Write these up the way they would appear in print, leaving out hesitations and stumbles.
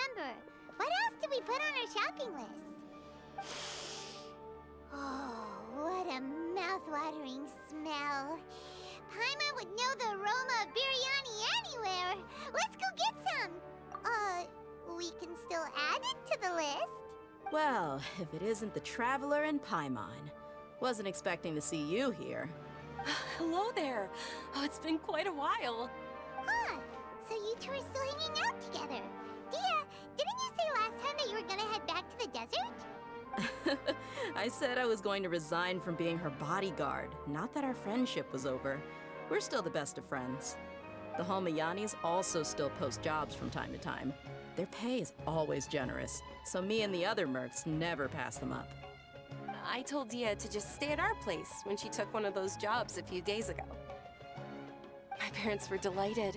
remember. What else did we put on our shopping list? Oh, what a mouth-watering smell. Paimon would know the aroma of biryani anywhere. Let's go get some. We can still add it to the list. Well, if it isn't the Traveler and Paimon. Wasn't expecting to see you here. Hello there. Oh, it's been quite a while. Huh, so you two are still hanging out together. Dehya, didn't you say last time that you were gonna head back to the desert? I said I was going to resign from being her bodyguard, not that our friendship was over. We're still the best of friends. The Holmayanis also still post jobs from time to time. Their pay is always generous, so me and the other mercs never pass them up. I told Dehya to just stay at our place when she took one of those jobs a few days ago. My parents were delighted.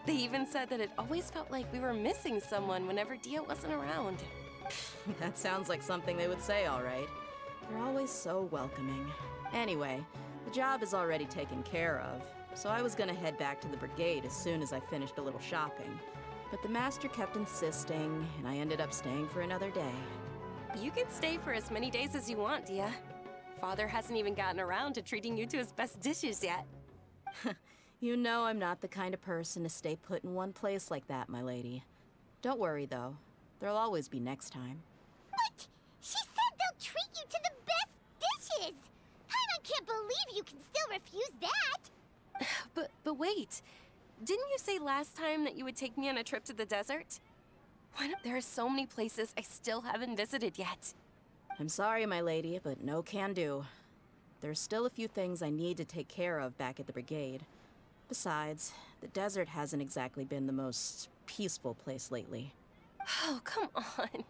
They even said that it always felt like we were missing someone whenever Dehya wasn't around. That sounds like something they would say, all right. They're always so welcoming. Anyway, the job is already taken care of, so I was gonna head back to the brigade as soon as I finished a little shopping. But the master kept insisting, and I ended up staying for another day. You can stay for as many days as you want, Dehya. Father hasn't even gotten around to treating you to his best dishes yet. You know I'm not the kind of person to stay put in one place like that, my lady. Don't worry, though. There'll always be next time. But she said they'll treat you to the best dishes! Paimon can't believe you can still refuse that! But wait. Didn't you say last time that you would take me on a trip to the desert? There are so many places I still haven't visited yet. I'm sorry, my lady, but no can do. There's still a few things I need to take care of back at the brigade. Besides, the desert hasn't exactly been the most peaceful place lately. Oh, come on.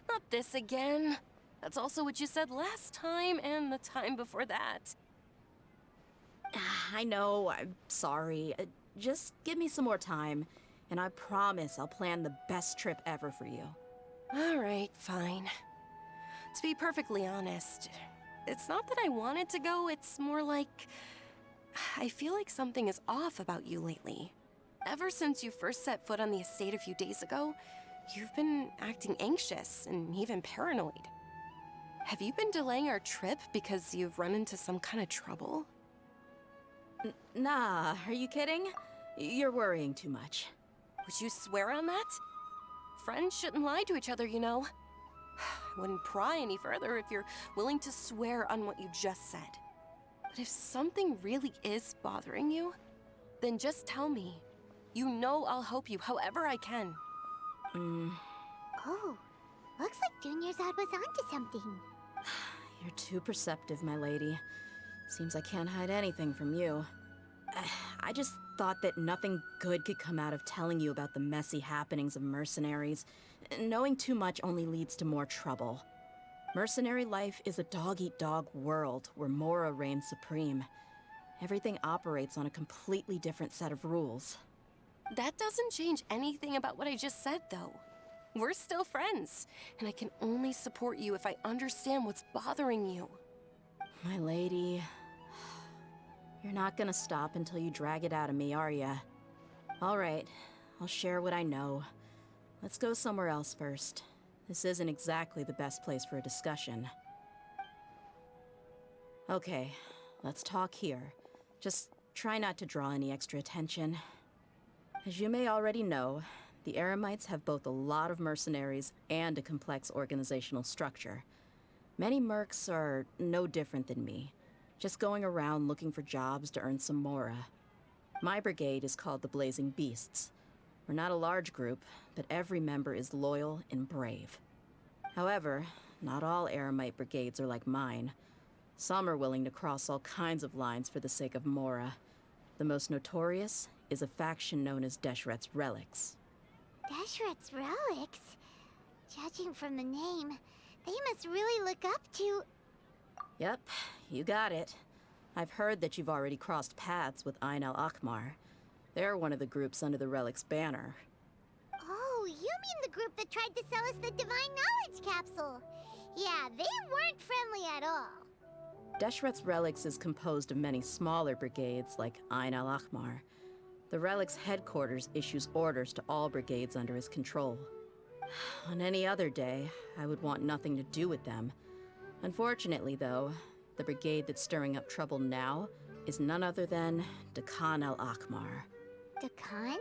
Not this again. That's also what you said last time and the time before that. I know, I'm sorry. Just give me some more time, and I promise I'll plan the best trip ever for you. All right, fine. To be perfectly honest, it's not that I wanted to go, it's more like I feel like something is off about you lately. Ever since you first set foot on the estate a few days ago, you've been acting anxious and even paranoid. Have you been delaying our trip because you've run into some kind of trouble? Nah, are you kidding? You're worrying too much. Would you swear on that? Friends shouldn't lie to each other, you know. I wouldn't pry any further if you're willing to swear on what you just said. But if something really is bothering you, then just tell me. You know I'll help you however I can. Oh, looks like Junior's was onto something. You're too perceptive, my lady. Seems I can't hide anything from you. I just thought that nothing good could come out of telling you about the messy happenings of mercenaries. Knowing too much only leads to more trouble. Mercenary life is a dog-eat-dog world where Mora reigns supreme. Everything operates on a completely different set of rules. That doesn't change anything about what I just said, though. We're still friends, and I can only support you if I understand what's bothering you. My lady, you're not gonna stop until you drag it out of me, are ya? All right, I'll share what I know. Let's go somewhere else first. This isn't exactly the best place for a discussion. Okay, let's talk here. Just try not to draw any extra attention. As you may already know, the Eremites have both a lot of mercenaries and a complex organizational structure. Many mercs are no different than me, just going around looking for jobs to earn some mora. My brigade is called the Blazing Beasts. We're not a large group, but every member is loyal and brave. However, not all Eremite brigades are like mine. Some are willing to cross all kinds of lines for the sake of mora. The most notorious is a faction known as Deshret's Relics. Deshret's Relics? Judging from the name, they must really look up to... Yep, you got it. I've heard that you've already crossed paths with Ain al-Akmar. They're one of the groups under the Relic's banner. Oh, you mean the group that tried to sell us the Divine Knowledge Capsule? Yeah, they weren't friendly at all. Deshret's Relics is composed of many smaller brigades like Ain al-Akmar. The Relic's headquarters issues orders to all brigades under his control. On any other day, I would want nothing to do with them. Unfortunately, though, the brigade that's stirring up trouble now is none other than Dekhan al-Akmar. Dekhan?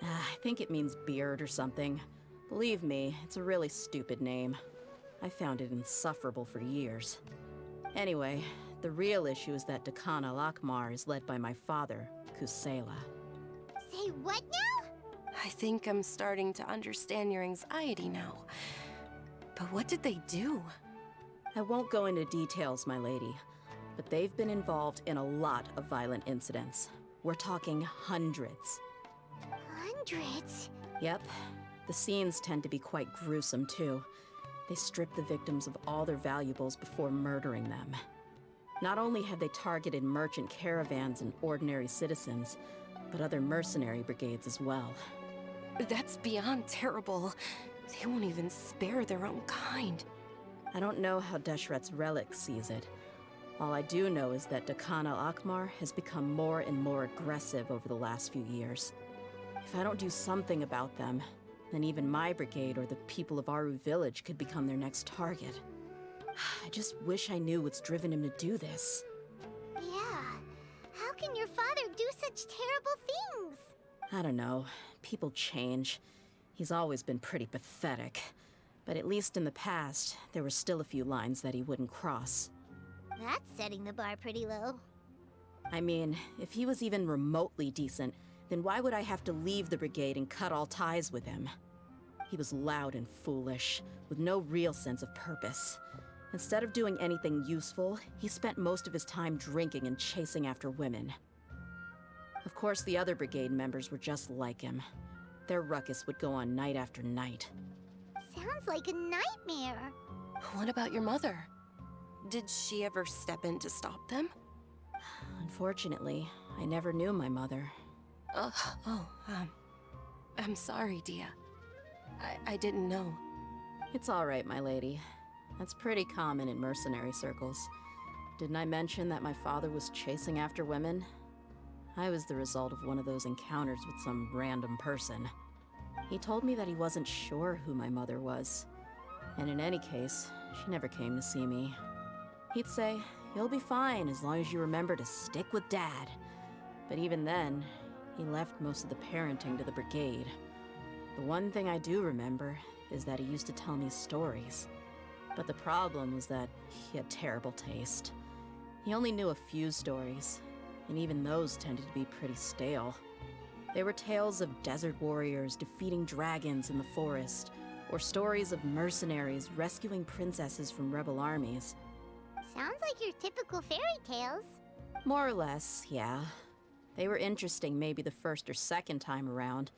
I think it means beard or something. Believe me, it's a really stupid name. I found it insufferable for years. Anyway, the real issue is that Dekhan al-Akmar is led by my father, Kusela. Say what now? I think I'm starting to understand your anxiety now. But what did they do? I won't go into details, my lady, but they've been involved in a lot of violent incidents. We're talking hundreds. Hundreds? Yep. The scenes tend to be quite gruesome, too. They strip the victims of all their valuables before murdering them. Not only have they targeted merchant caravans and ordinary citizens, but other mercenary brigades as well. That's beyond terrible. They won't even spare their own kind. I don't know how Deshret's relic sees it. All I do know is that Dekhan al-Akmar has become more and more aggressive over the last few years. If I don't do something about them, then even my brigade or the people of Aru village could become their next target. I just wish I knew what's driven him to do this. Yeah. How can your father do such terrible things? I don't know. People change. He's always been pretty pathetic. But at least in the past, there were still a few lines that he wouldn't cross. That's setting the bar pretty low. I mean, if he was even remotely decent, then why would I have to leave the brigade and cut all ties with him? He was loud and foolish, with no real sense of purpose. Instead of doing anything useful, he spent most of his time drinking and chasing after women. Of course, the other brigade members were just like him. Their ruckus would go on night after night. Sounds like a nightmare. What about your mother? Did she ever step in to stop them? Unfortunately, I never knew my mother. I'm sorry, Dia. I didn't know. It's all right, my lady. That's pretty common in mercenary circles. Didn't I mention that my father was chasing after women? I was the result of one of those encounters with some random person. He told me that he wasn't sure who my mother was. And in any case, she never came to see me. He'd say, "You'll be fine as long as you remember to stick with Dad." But even then, he left most of the parenting to the brigade. The one thing I do remember is that he used to tell me stories. But the problem was that he had terrible taste. He only knew a few stories, and even those tended to be pretty stale. They were tales of desert warriors defeating dragons in the forest, or stories of mercenaries rescuing princesses from rebel armies. Sounds like your typical fairy tales. More or less, yeah. They were interesting maybe the first or second time around,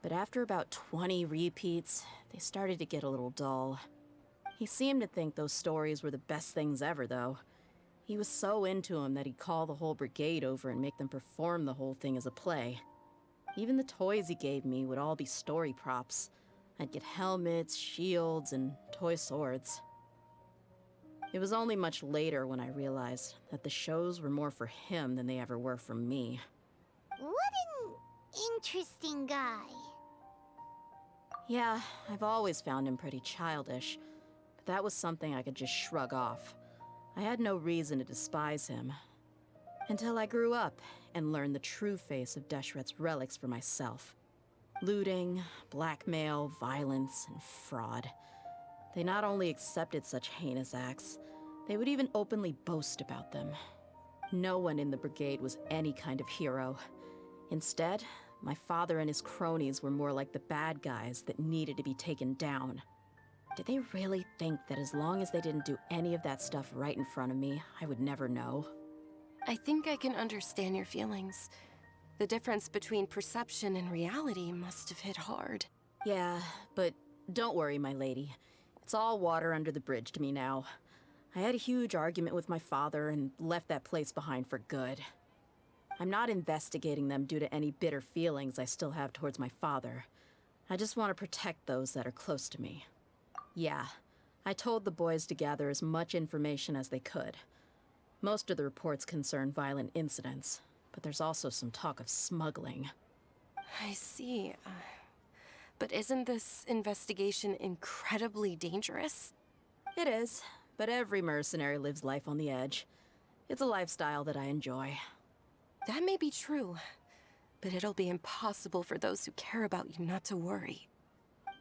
but after about 20 repeats, they started to get a little dull. He seemed to think those stories were the best things ever, though. He was so into them that he'd call the whole brigade over and make them perform the whole thing as a play. Even the toys he gave me would all be story props. I'd get helmets, shields, and toy swords. It was only much later when I realized that the shows were more for him than they ever were for me. What an interesting guy. Yeah, I've always found him pretty childish, but that was something I could just shrug off. I had no reason to despise him. Until I grew up and learned the true face of Deshret's relics for myself. Looting, blackmail, violence, and fraud. They not only accepted such heinous acts, they would even openly boast about them. No one in the brigade was any kind of hero. Instead, my father and his cronies were more like the bad guys that needed to be taken down. Did they really think that as long as they didn't do any of that stuff right in front of me, I would never know? I think I can understand your feelings. The difference between perception and reality must have hit hard. Yeah, but don't worry, my lady. It's all water under the bridge to me now. I had a huge argument with my father and left that place behind for good. I'm not investigating them due to any bitter feelings I still have towards my father. I just want to protect those that are close to me. Yeah, I told the boys to gather as much information as they could. Most of the reports concern violent incidents, but there's also some talk of smuggling. I see. But isn't this investigation incredibly dangerous? It is, but every mercenary lives life on the edge. It's a lifestyle that I enjoy. That may be true, but it'll be impossible for those who care about you not to worry.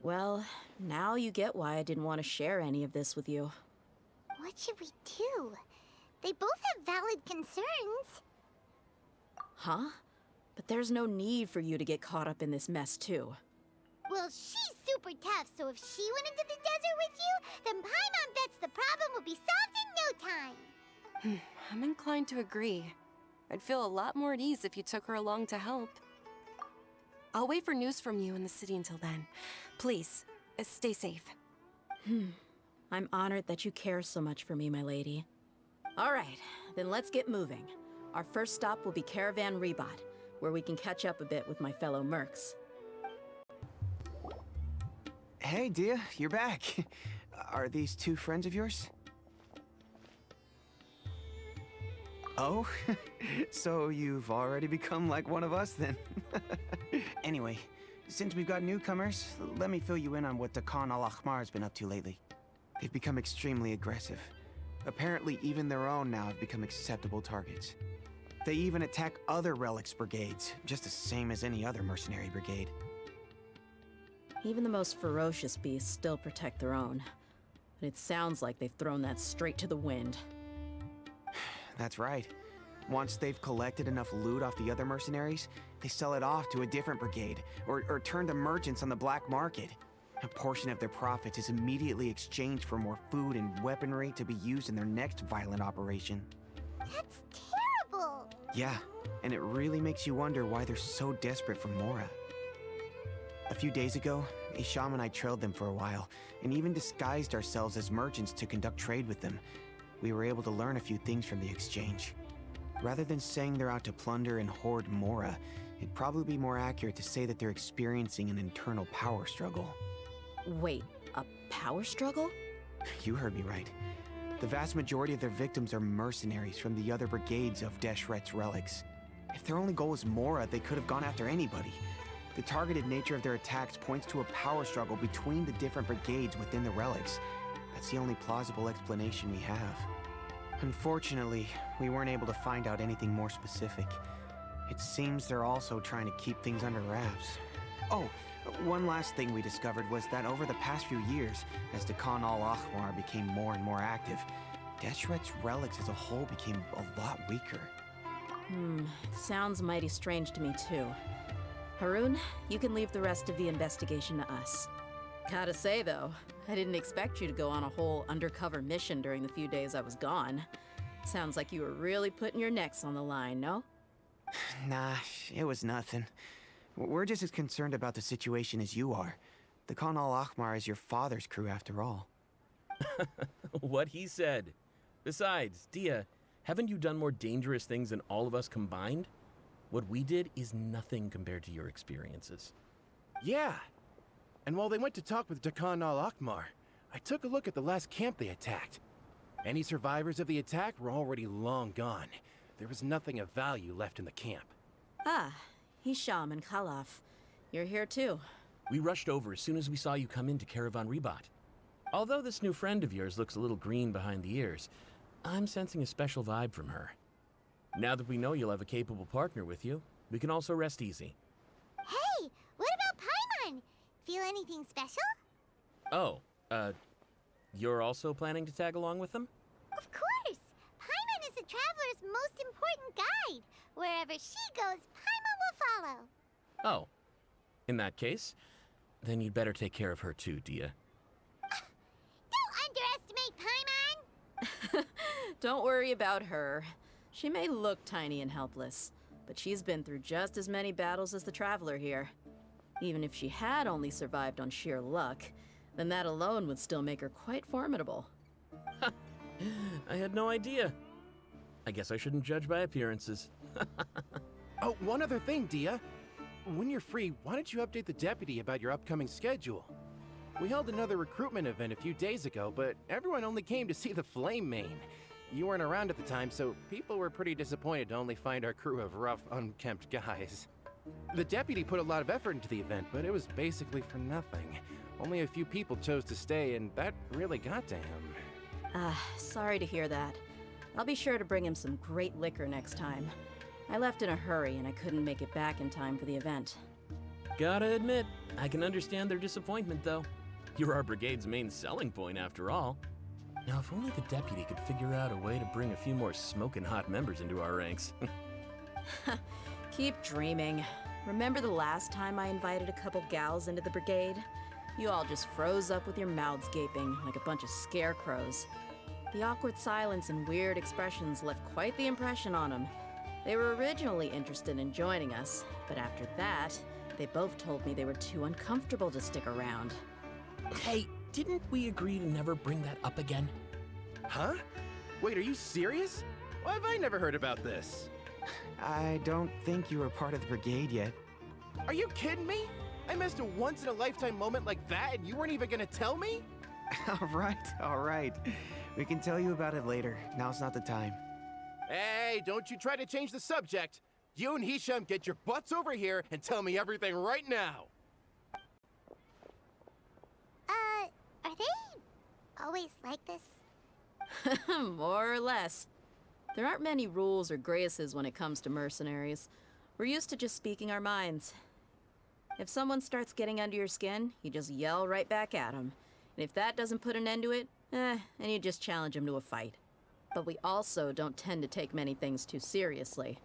Well, now you get why I didn't want to share any of this with you. What should we do? They both have valid concerns. Huh? But there's no need for you to get caught up in this mess, too. Well, she's super tough, so if she went into the desert with you, then Paimon bets the problem will be solved in no time. I'm inclined to agree. I'd feel a lot more at ease if you took her along to help. I'll wait for news from you in the city until then. Please, stay safe. I'm honored that you care so much for me, my lady. All right, then let's get moving. Our first stop will be Caravan Rebot, where we can catch up a bit with my fellow mercs. Hey, Dehya, you're back. Are these two friends of yours? Oh, so you've already become like one of us then? Anyway, since we've got newcomers, let me fill you in on what Dakan al-Ahmar has been up to lately. They've become extremely aggressive. Apparently, even their own now have become acceptable targets. They even attack other relics brigades, just the same as any other mercenary brigade. Even the most ferocious beasts still protect their own. But it sounds like they've thrown that straight to the wind. That's right. Once they've collected enough loot off the other mercenaries, they sell it off to a different brigade, or turn to merchants on the black market. A portion of their profits is immediately exchanged for more food and weaponry to be used in their next violent operation. That's terrible. Yeah, and it really makes you wonder why they're so desperate for Mora. A few days ago, Isham and I trailed them for a while, and even disguised ourselves as merchants to conduct trade with them. We were able to learn a few things from the exchange. Rather than saying they're out to plunder and hoard Mora, it'd probably be more accurate to say that they're experiencing an internal power struggle. Wait, a power struggle? You heard me right. The vast majority of their victims are mercenaries from the other brigades of Deshret's relics. If their only goal was Mora, they could have gone after anybody. The targeted nature of their attacks points to a power struggle between the different brigades within the relics. That's the only plausible explanation we have. Unfortunately, we weren't able to find out anything more specific. It seems they're also trying to keep things under wraps. Oh, one last thing we discovered was that over the past few years, as Dakan al-Ahmar became more and more active, Deshret's relics as a whole became a lot weaker. It sounds mighty strange to me too. Haroon, you can leave the rest of the investigation to us. Gotta say though, I didn't expect you to go on a whole undercover mission during the few days I was gone. Sounds like you were really putting your necks on the line, no? Nah, it was nothing. We're just as concerned about the situation as you are. The Dakan al-Ahmar is your father's crew after all. What he said. Besides, Dehya, haven't you done more dangerous things than all of us combined? What we did is nothing compared to your experiences. Yeah. And while they went to talk with Dakan al-Ahmar, I took a look at the last camp they attacked. Any survivors of the attack were already long gone. There was nothing of value left in the camp. Ah, Hisham and Khalaf. You're here too. We rushed over as soon as we saw you come into Caravan Rebot. Although this new friend of yours looks a little green behind the ears, I'm sensing a special vibe from her. Now that we know you'll have a capable partner with you, we can also rest easy. Hey, what about Paimon? Feel anything special? Oh, you're also planning to tag along with them? Of course! Paimon is the traveler's most important guide. Wherever she goes, Paimon will follow. Oh. In that case, then you'd better take care of her too, Dehya. Don't underestimate Paimon! Don't worry about her. She may look tiny and helpless, but she's been through just as many battles as the traveler here. Even if she had only survived on sheer luck, then that alone would still make her quite formidable. I had no idea. I guess I shouldn't judge by appearances. Oh, one other thing, Dehya. When you're free, why don't you update the deputy about your upcoming schedule? We held another recruitment event a few days ago, but everyone only came to see the Flame Main. You weren't around at the time, so people were pretty disappointed to only find our crew of rough, unkempt guys. The deputy put a lot of effort into the event, but it was basically for nothing. Only a few people chose to stay, and that really got to him. Sorry to hear that. I'll be sure to bring him some great liquor next time. I left in a hurry and I couldn't make it back in time for the event. Gotta admit, I can understand their disappointment, though. You're our brigade's main selling point, after all. Now, if only the deputy could figure out a way to bring a few more smoking hot members into our ranks. Keep dreaming. Remember the last time I invited a couple gals into the brigade? You all just froze up with your mouths gaping like a bunch of scarecrows. The awkward silence and weird expressions left quite the impression on them. They were originally interested in joining us, but after that, they both told me they were too uncomfortable to stick around. Hey, didn't we agree to never bring that up again? Huh? Wait, are you serious? Why have I never heard about this? I don't think you were part of the brigade yet. Are you kidding me? I missed a once-in-a-lifetime moment like that and you weren't even gonna tell me? All right. We can tell you about it later. Now's not the time. Hey, don't you try to change the subject. You and Hisham get your butts over here and tell me everything right now. Are they always like this? More or less. There aren't many rules or graces when it comes to mercenaries. We're used to just speaking our minds. If someone starts getting under your skin, you just yell right back at them. And if that doesn't put an end to it, and you just challenge them to a fight. But we also don't tend to take many things too seriously.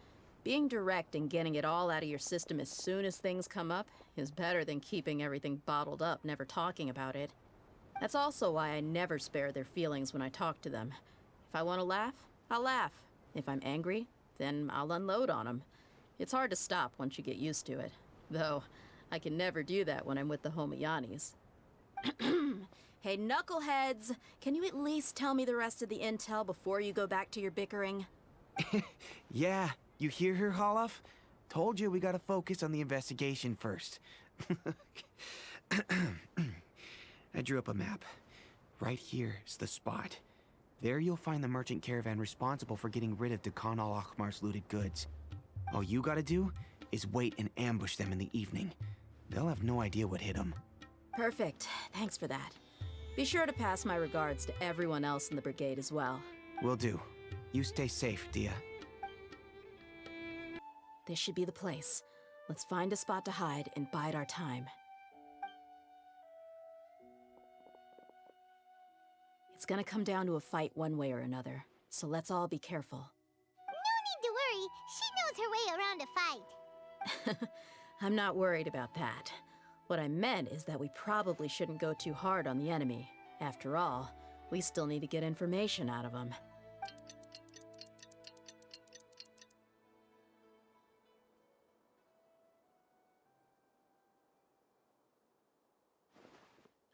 Being direct and getting it all out of your system as soon as things come up is better than keeping everything bottled up, never talking about it. That's also why I never spare their feelings when I talk to them. If I want to laugh, I'll laugh. If I'm angry, then I'll unload on them. It's hard to stop once you get used to it. Though, I can never do that when I'm with the Homayanis. Hey, knuckleheads! Can you at least tell me the rest of the intel before you go back to your bickering? Yeah, you hear her, Holof? Told you we gotta focus on the investigation first. I drew up a map. Right here is the spot. There you'll find the merchant caravan responsible for getting rid of Khan al-Ahmar's looted goods. All you gotta do is wait and ambush them in the evening. They'll have no idea what hit them. Perfect. Thanks for that. Be sure to pass my regards to everyone else in the brigade as well. Will do. You stay safe, Dehya. This should be the place. Let's find a spot to hide and bide our time. It's gonna come down to a fight one way or another, so let's all be careful. No need to worry. She knows her way around a fight. I'm not worried about that. What I meant is that we probably shouldn't go too hard on the enemy. After all, we still need to get information out of them.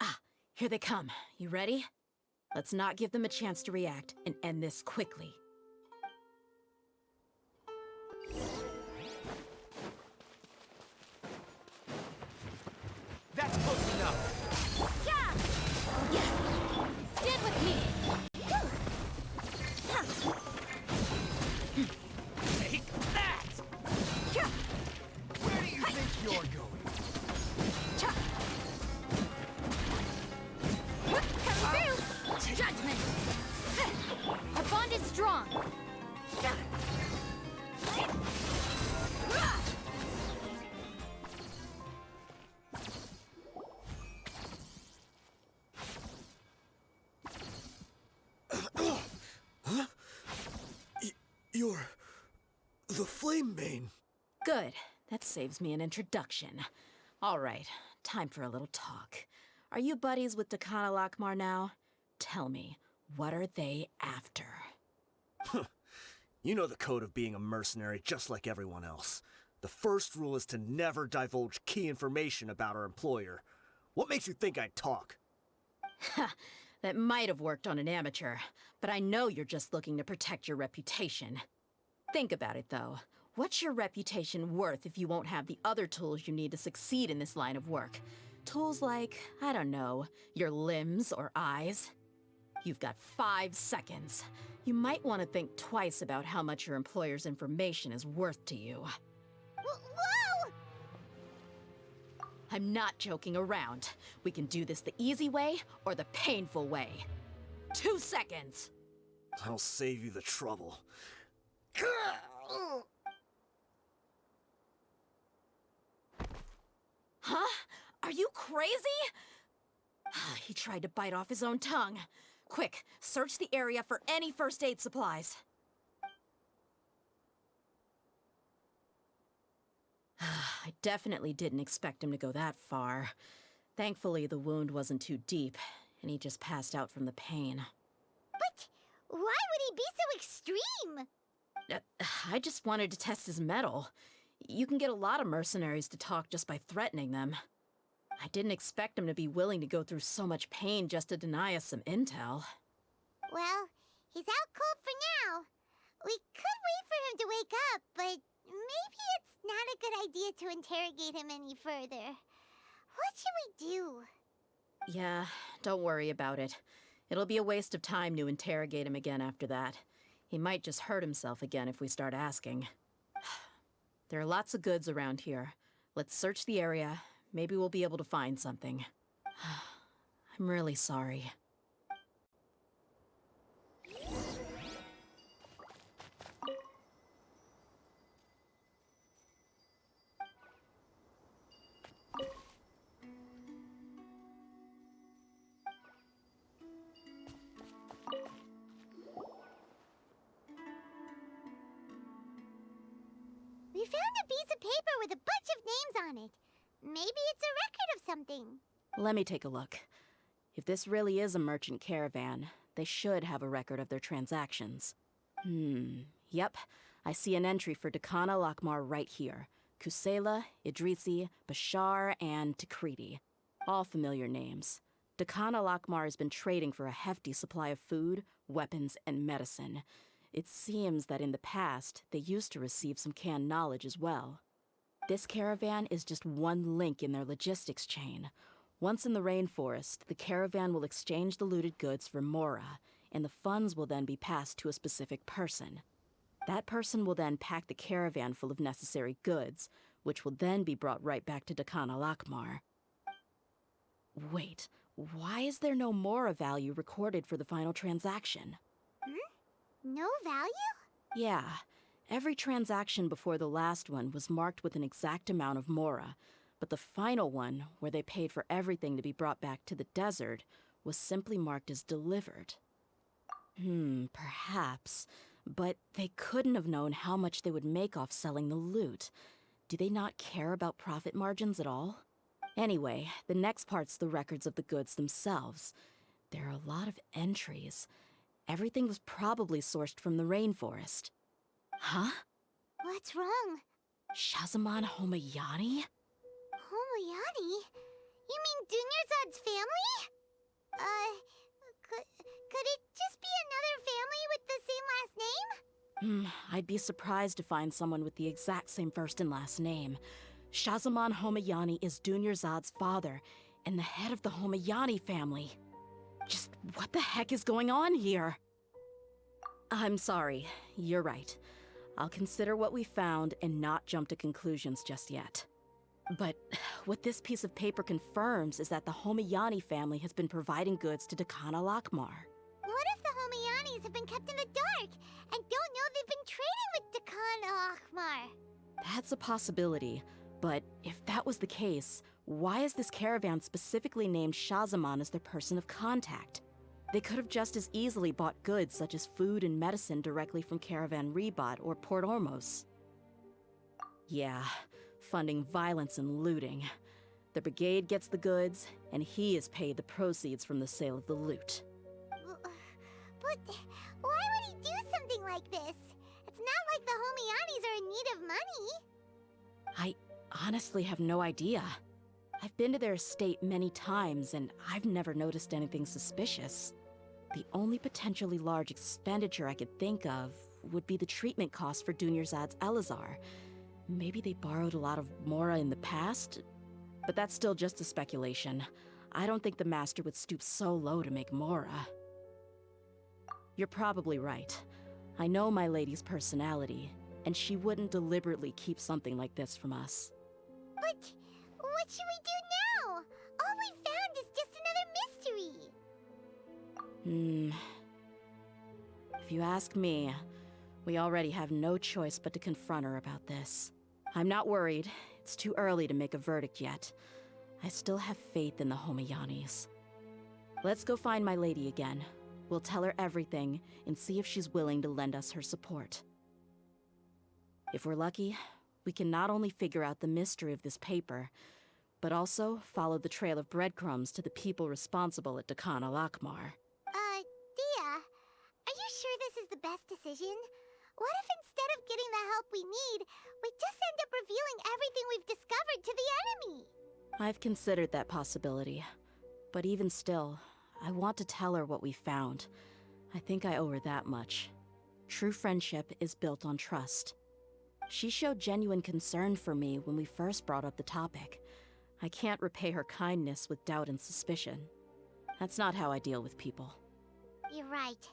Ah, here they come. You ready? Let's not give them a chance to react and end this quickly. That's close enough. Yeah! Stand with me! Take that! Where do you think you're going? Come through! Judgment! Our bond is strong! You're the Flame Mane. Good. That saves me an introduction. All right, time for a little talk. Are you buddies with Khan al-Ahmar now? Tell me, what are they after? You know the code of being a mercenary just like everyone else. The first rule is to never divulge key information about our employer. What makes you think I'd talk? Ha! That might have worked on an amateur, but I know you're just looking to protect your reputation. Think about it, though. What's your reputation worth if you won't have the other tools you need to succeed in this line of work? Tools like, I don't know, your limbs or eyes? You've got 5 seconds. You might want to think twice about how much your employer's information is worth to you. Whoa! I'm not joking around. We can do this the easy way or the painful way. 2 seconds! I'll save you the trouble. Huh? Are you crazy? He tried to bite off his own tongue. Quick, search the area for any first aid supplies. I definitely didn't expect him to go that far. Thankfully, the wound wasn't too deep, and he just passed out from the pain. But why would he be so extreme? I just wanted to test his mettle. You can get a lot of mercenaries to talk just by threatening them. I didn't expect him to be willing to go through so much pain just to deny us some intel. Well, he's out cold for now. We could wait for him to wake up, but maybe it's not a good idea to interrogate him any further. What should we do? Yeah, don't worry about it. It'll be a waste of time to interrogate him again after that. He might just hurt himself again if we start asking. There are lots of goods around here. Let's search the area. Maybe we'll be able to find something. I'm really sorry. We found a piece of paper with a bunch of names on it. Maybe it's a record of something. Let me take a look. If this really is a merchant caravan, they should have a record of their transactions. Yep. I see an entry for Dakana Lakmar right here. Kusela, Idrisi, Bashar, and Takriti. All familiar names. Dakana Lakmar has been trading for a hefty supply of food, weapons, and medicine. It seems that in the past, they used to receive some canned knowledge as well. This caravan is just one link in their logistics chain. Once in the rainforest, the caravan will exchange the looted goods for Mora, and the funds will then be passed to a specific person. That person will then pack the caravan full of necessary goods, which will then be brought right back to Dakana Lakmar. Wait, why is there no Mora value recorded for the final transaction? No value? Yeah. Every transaction before the last one was marked with an exact amount of Mora, but the final one, where they paid for everything to be brought back to the desert, was simply marked as delivered. Perhaps. But they couldn't have known how much they would make off selling the loot. Do they not care about profit margins at all? Anyway, the next part's the records of the goods themselves. There are a lot of entries. Everything was probably sourced from the rainforest. Huh? What's wrong? Shahzaman Homayani? Homayani? You mean Dunyarzad's family? Could it just be another family with the same last name? I'd be surprised to find someone with the exact same first and last name. Shahzaman Homayani is Dunyarzad's father, and the head of the Homayani family. Just what the heck is going on here? I'm sorry, you're right. I'll consider what we found and not jump to conclusions just yet. But what this piece of paper confirms is that the Homayani family has been providing goods to Dakana Lakmar. What if the Homayanis have been kept in the dark and don't know they've been trading with Dakana Lakmar? That's a possibility, but if that was the case, why is this caravan specifically named Shahzaman as their person of contact? They could have just as easily bought goods such as food and medicine directly from Caravan Ribat or Port Ormos. Yeah, funding violence and looting. The brigade gets the goods, and he is paid the proceeds from the sale of the loot. But why would he do something like this? It's not like the Homayanis are in need of money. I honestly have no idea. I've been to their estate many times, and I've never noticed anything suspicious. The only potentially large expenditure I could think of would be the treatment costs for Dunyarzad's Elazar. Maybe they borrowed a lot of Mora in the past? But that's still just a speculation. I don't think the Master would stoop so low to make Mora. You're probably right. I know my lady's personality, and she wouldn't deliberately keep something like this from us. But What should we do now? All we found is just another mystery. If you ask me, we already have no choice but to confront her about this. I'm not worried. It's too early to make a verdict yet. I still have faith in the Homayanis. Let's go find my lady again. We'll tell her everything and see if she's willing to lend us her support. If we're lucky, we can not only figure out the mystery of this paper, but also follow the trail of breadcrumbs to the people responsible at Dehkhan al-Akmar. Dehya, are you sure this is the best decision? What if instead of getting the help we need, we just end up revealing everything we've discovered to the enemy? I've considered that possibility. But even still, I want to tell her what we found. I think I owe her that much. True friendship is built on trust. She showed genuine concern for me when we first brought up the topic. I can't repay her kindness with doubt and suspicion. That's not how I deal with people. You're right.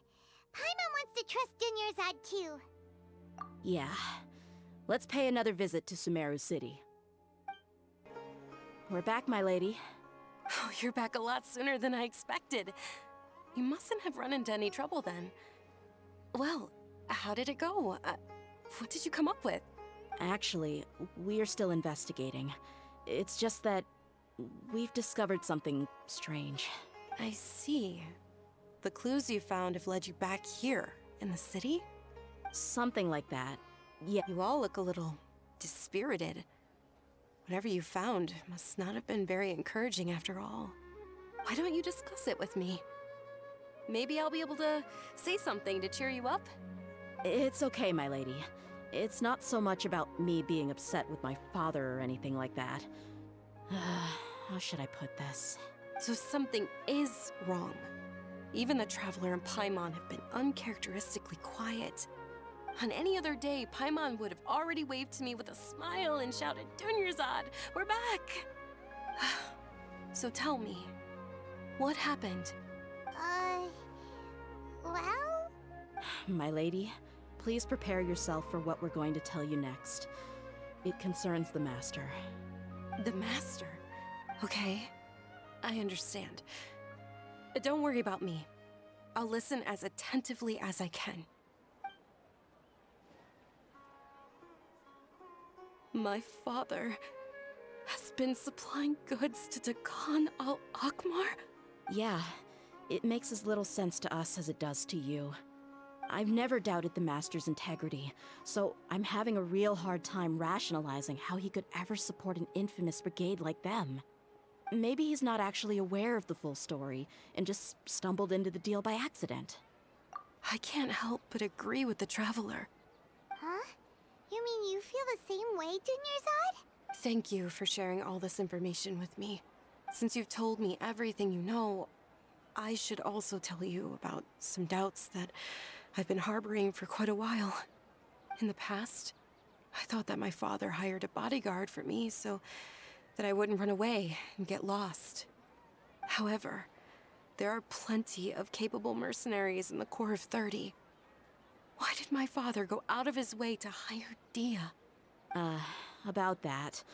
Paimon wants to trust Dunyarzad too. Yeah. Let's pay another visit to Sumeru City. We're back, my lady. Oh, you're back a lot sooner than I expected. You mustn't have run into any trouble then. Well, how did it go? What did you come up with? Actually, we're still investigating. It's just that we've discovered something strange. I see. The clues you found have led you back here, in the city? Something like that. Yeah. You all look a little dispirited. Whatever you found must not have been very encouraging after all. Why don't you discuss it with me? Maybe I'll be able to say something to cheer you up? It's okay, my lady. It's not so much about me being upset with my father or anything like that. How should I put this? So something is wrong. Even the Traveler and Paimon have been uncharacteristically quiet. On any other day, Paimon would have already waved to me with a smile and shouted, "Dunyarzad, we're back!" So tell me, what happened? Well? My lady, please prepare yourself for what we're going to tell you next. It concerns the Master. The Master? Okay, I understand. Don't worry about me. I'll listen as attentively as I can. My father has been supplying goods to Dehkhan al-Akmar? Yeah, it makes as little sense to us as it does to you. I've never doubted the Master's integrity, so I'm having a real hard time rationalizing how he could ever support an infamous brigade like them. Maybe he's not actually aware of the full story and just stumbled into the deal by accident. I can't help but agree with the Traveler. Huh? You mean you feel the same way, Dunyarzad? Thank you for sharing all this information with me. Since you've told me everything you know, I should also tell you about some doubts that I've been harboring for quite a while. In the past, I thought that my father hired a bodyguard for me so that I wouldn't run away and get lost. However, there are plenty of capable mercenaries in the Corps of 30. Why did my father go out of his way to hire Dehya? About that.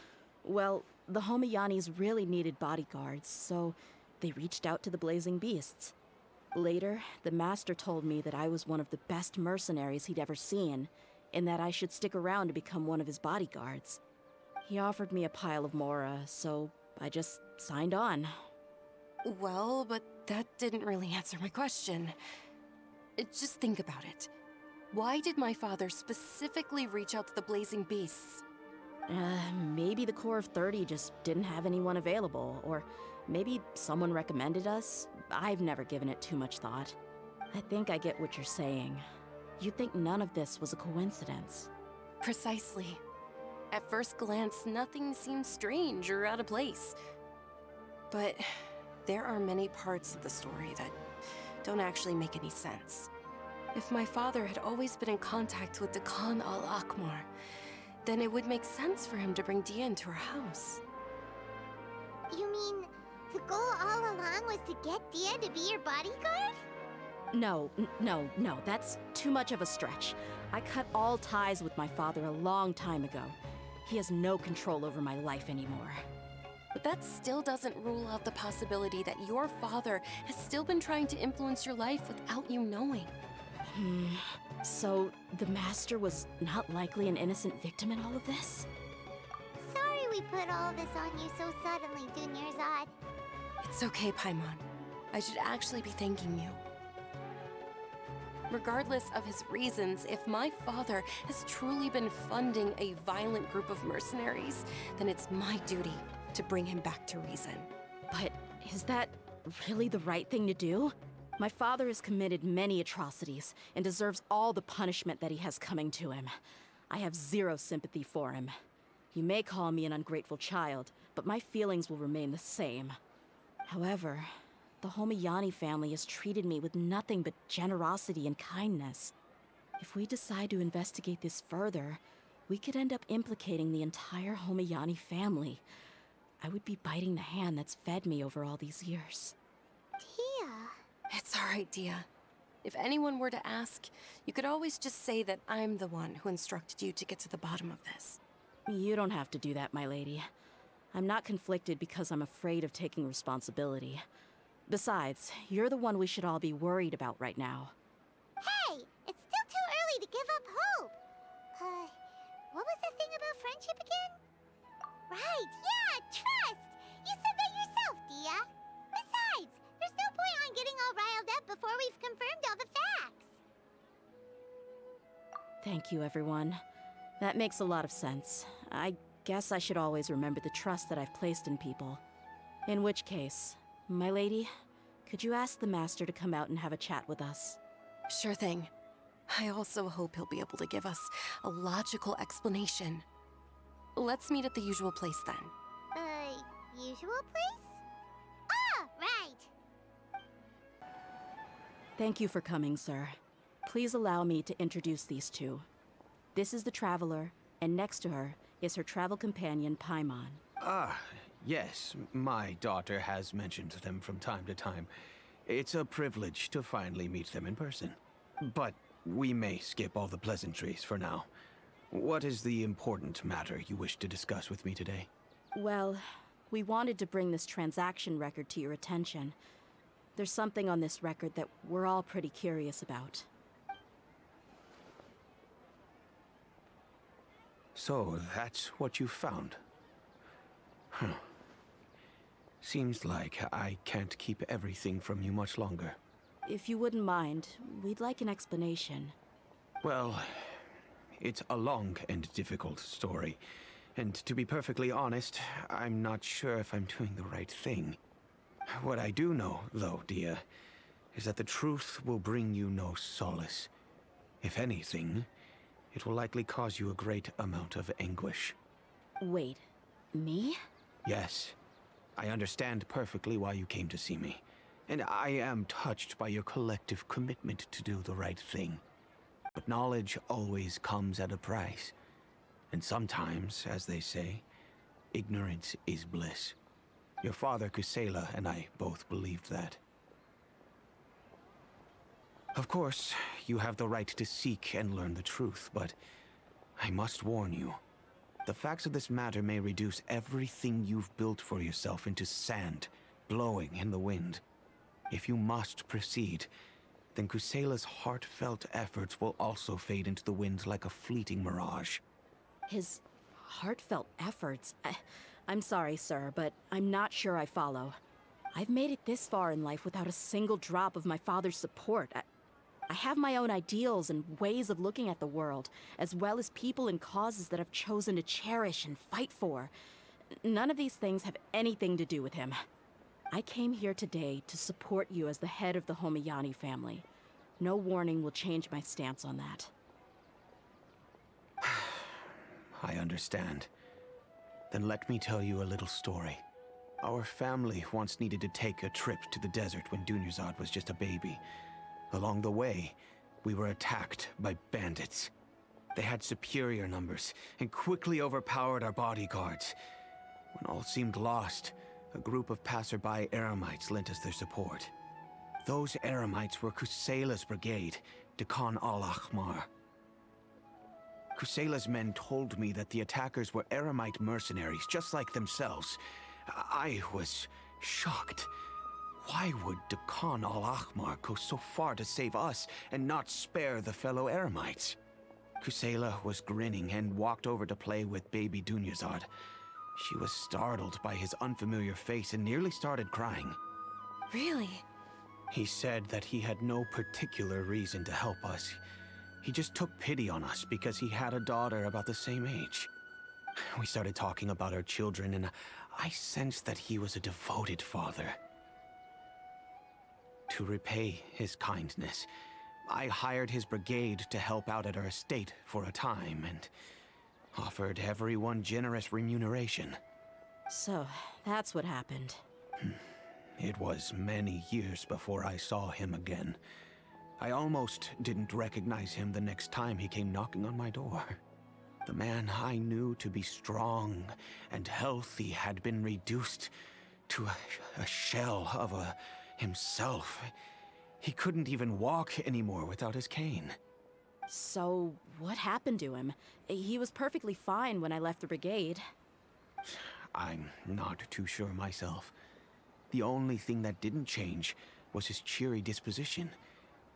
Well, the Homayanis really needed bodyguards, so they reached out to the Blazing Beasts. Later, the Master told me that I was one of the best mercenaries he'd ever seen, and that I should stick around to become one of his bodyguards. He offered me a pile of mora, so I just signed on. Well, but that didn't really answer my question. Just think about it. Why did my father specifically reach out to the Blazing Beasts? Maybe the Corps of 30 just didn't have anyone available, or maybe someone recommended us. I've never given it too much thought. I think I get what you're saying. You think none of this was a coincidence. Precisely. At first glance, nothing seems strange or out of place. But there are many parts of the story that don't actually make any sense. If my father had always been in contact with Dehkhan al-Akmar, then it would make sense for him to bring Dehya into our house. You mean the goal all along was to get Dehya to be your bodyguard? No, that's too much of a stretch. I cut all ties with my father a long time ago. He has no control over my life anymore. But that still doesn't rule out the possibility that your father has still been trying to influence your life without you knowing. So, the Master was not likely an innocent victim in all of this? Sorry we put all of this on you so suddenly, Dunyarzad. It's okay, Paimon. I should actually be thanking you. Regardless of his reasons, if my father has truly been funding a violent group of mercenaries, then it's my duty to bring him back to reason. But is that really the right thing to do? My father has committed many atrocities and deserves all the punishment that he has coming to him. I have zero sympathy for him. You may call me an ungrateful child, but my feelings will remain the same. However, the Homayani family has treated me with nothing but generosity and kindness. If we decide to investigate this further, we could end up implicating the entire Homayani family. I would be biting the hand that's fed me over all these years. Tia. It's all right, Dia. If anyone were to ask, you could always just say that I'm the one who instructed you to get to the bottom of this. You don't have to do that, my lady. I'm not conflicted because I'm afraid of taking responsibility. Besides, you're the one we should all be worried about right now. Hey, it's still too early to give up hope. What was that thing about friendship again? Right, yeah, trust! You said that yourself, Dia. Besides, there's no point on getting all riled up before we've confirmed all the facts. Thank you, everyone. That makes a lot of sense. I guess I should always remember the trust that I've placed in people. In which case, my lady, could you ask the Master to come out and have a chat with us? Sure thing. I also hope he'll be able to give us a logical explanation. Let's meet at the usual place then. Usual place? Ah, right. Thank you for coming, sir. Please allow me to introduce these two. This is the Traveler, and next to her is her travel companion, Paimon. Ah, yes. My daughter has mentioned them from time to time. It's a privilege to finally meet them in person. But we may skip all the pleasantries for now. What is the important matter you wish to discuss with me today? Well, we wanted to bring this transaction record to your attention. There's something on this record that we're all pretty curious about. So, that's what you found? Huh. Seems like I can't keep everything from you much longer. If you wouldn't mind, we'd like an explanation. Well, it's a long and difficult story. And to be perfectly honest, I'm not sure if I'm doing the right thing. What I do know, though, Dia, is that the truth will bring you no solace. If anything, it will likely cause you a great amount of anguish. Wait, me? Yes. I understand perfectly why you came to see me. And I am touched by your collective commitment to do the right thing. But knowledge always comes at a price. And sometimes, as they say, ignorance is bliss. Your father, Kusela, and I both believed that. Of course, you have the right to seek and learn the truth, but I must warn you. The facts of this matter may reduce everything you've built for yourself into sand, blowing in the wind. If you must proceed, then Kusela's heartfelt efforts will also fade into the wind like a fleeting mirage. His heartfelt efforts? I'm sorry, sir, but I'm not sure I follow. I've made it this far in life without a single drop of my father's support. I have my own ideals and ways of looking at the world, as well as people and causes that I've chosen to cherish and fight for. None of these things have anything to do with him. I came here today to support you as the head of the Homayani family. No warning will change my stance on that. I understand. Then let me tell you a little story. Our family once needed to take a trip to the desert when Dunyarzad was just a baby. Along the way, we were attacked by bandits. They had superior numbers and quickly overpowered our bodyguards. When all seemed lost, a group of passerby Eremites lent us their support. Those Eremites were Kusela's brigade, Dekan al-Ahmar. Kusela's men told me that the attackers were Eremite mercenaries, just like themselves, I was shocked. Why would Dekan al-Ahmar go so far to save us and not spare the fellow Eremites? Kusela was grinning and walked over to play with baby Dunyazad. She was startled by his unfamiliar face and nearly started crying. Really? He said that he had no particular reason to help us. He just took pity on us because he had a daughter about the same age. We started talking about our children, and I sensed that he was a devoted father. To repay his kindness, I hired his brigade to help out at our estate for a time and offered everyone generous remuneration. So, that's what happened. It was many years before I saw him again. I almost didn't recognize him the next time he came knocking on my door. The man I knew to be strong and healthy had been reduced to a shell of himself. He couldn't even walk anymore without his cane. So, what happened to him? He was perfectly fine when I left the brigade. I'm not too sure myself. The only thing that didn't change was his cheery disposition.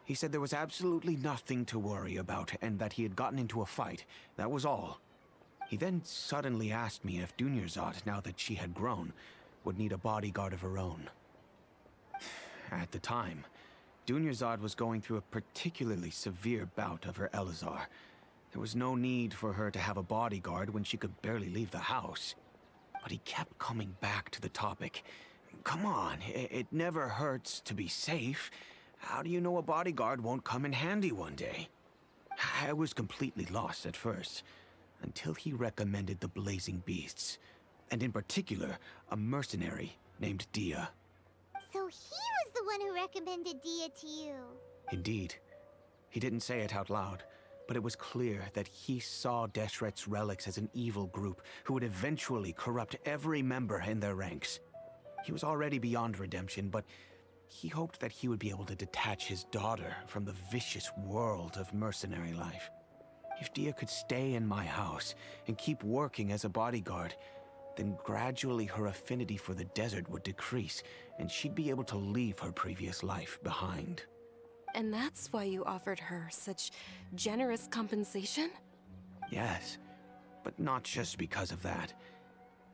He said there was absolutely nothing to worry about and that he had gotten into a fight. That was all. He then suddenly asked me if Dunyazad, now that she had grown, would need a bodyguard of her own. At the time, Dunyazad was going through a particularly severe bout of her Elazar. There was no need for her to have a bodyguard when she could barely leave the house. But he kept coming back to the topic. Come on, it never hurts to be safe. How do you know a bodyguard won't come in handy one day? I was completely lost at first, until he recommended the Blazing Beasts, and in particular, a mercenary named Dehya. So he was the one who recommended Dehya to you. Indeed. He didn't say it out loud, but it was clear that he saw Deshret's relics as an evil group who would eventually corrupt every member in their ranks. He was already beyond redemption, but he hoped that he would be able to detach his daughter from the vicious world of mercenary life. If Dehya could stay in my house and keep working as a bodyguard, then gradually her affinity for the desert would decrease, and she'd be able to leave her previous life behind. And that's why you offered her such generous compensation? Yes, but not just because of that.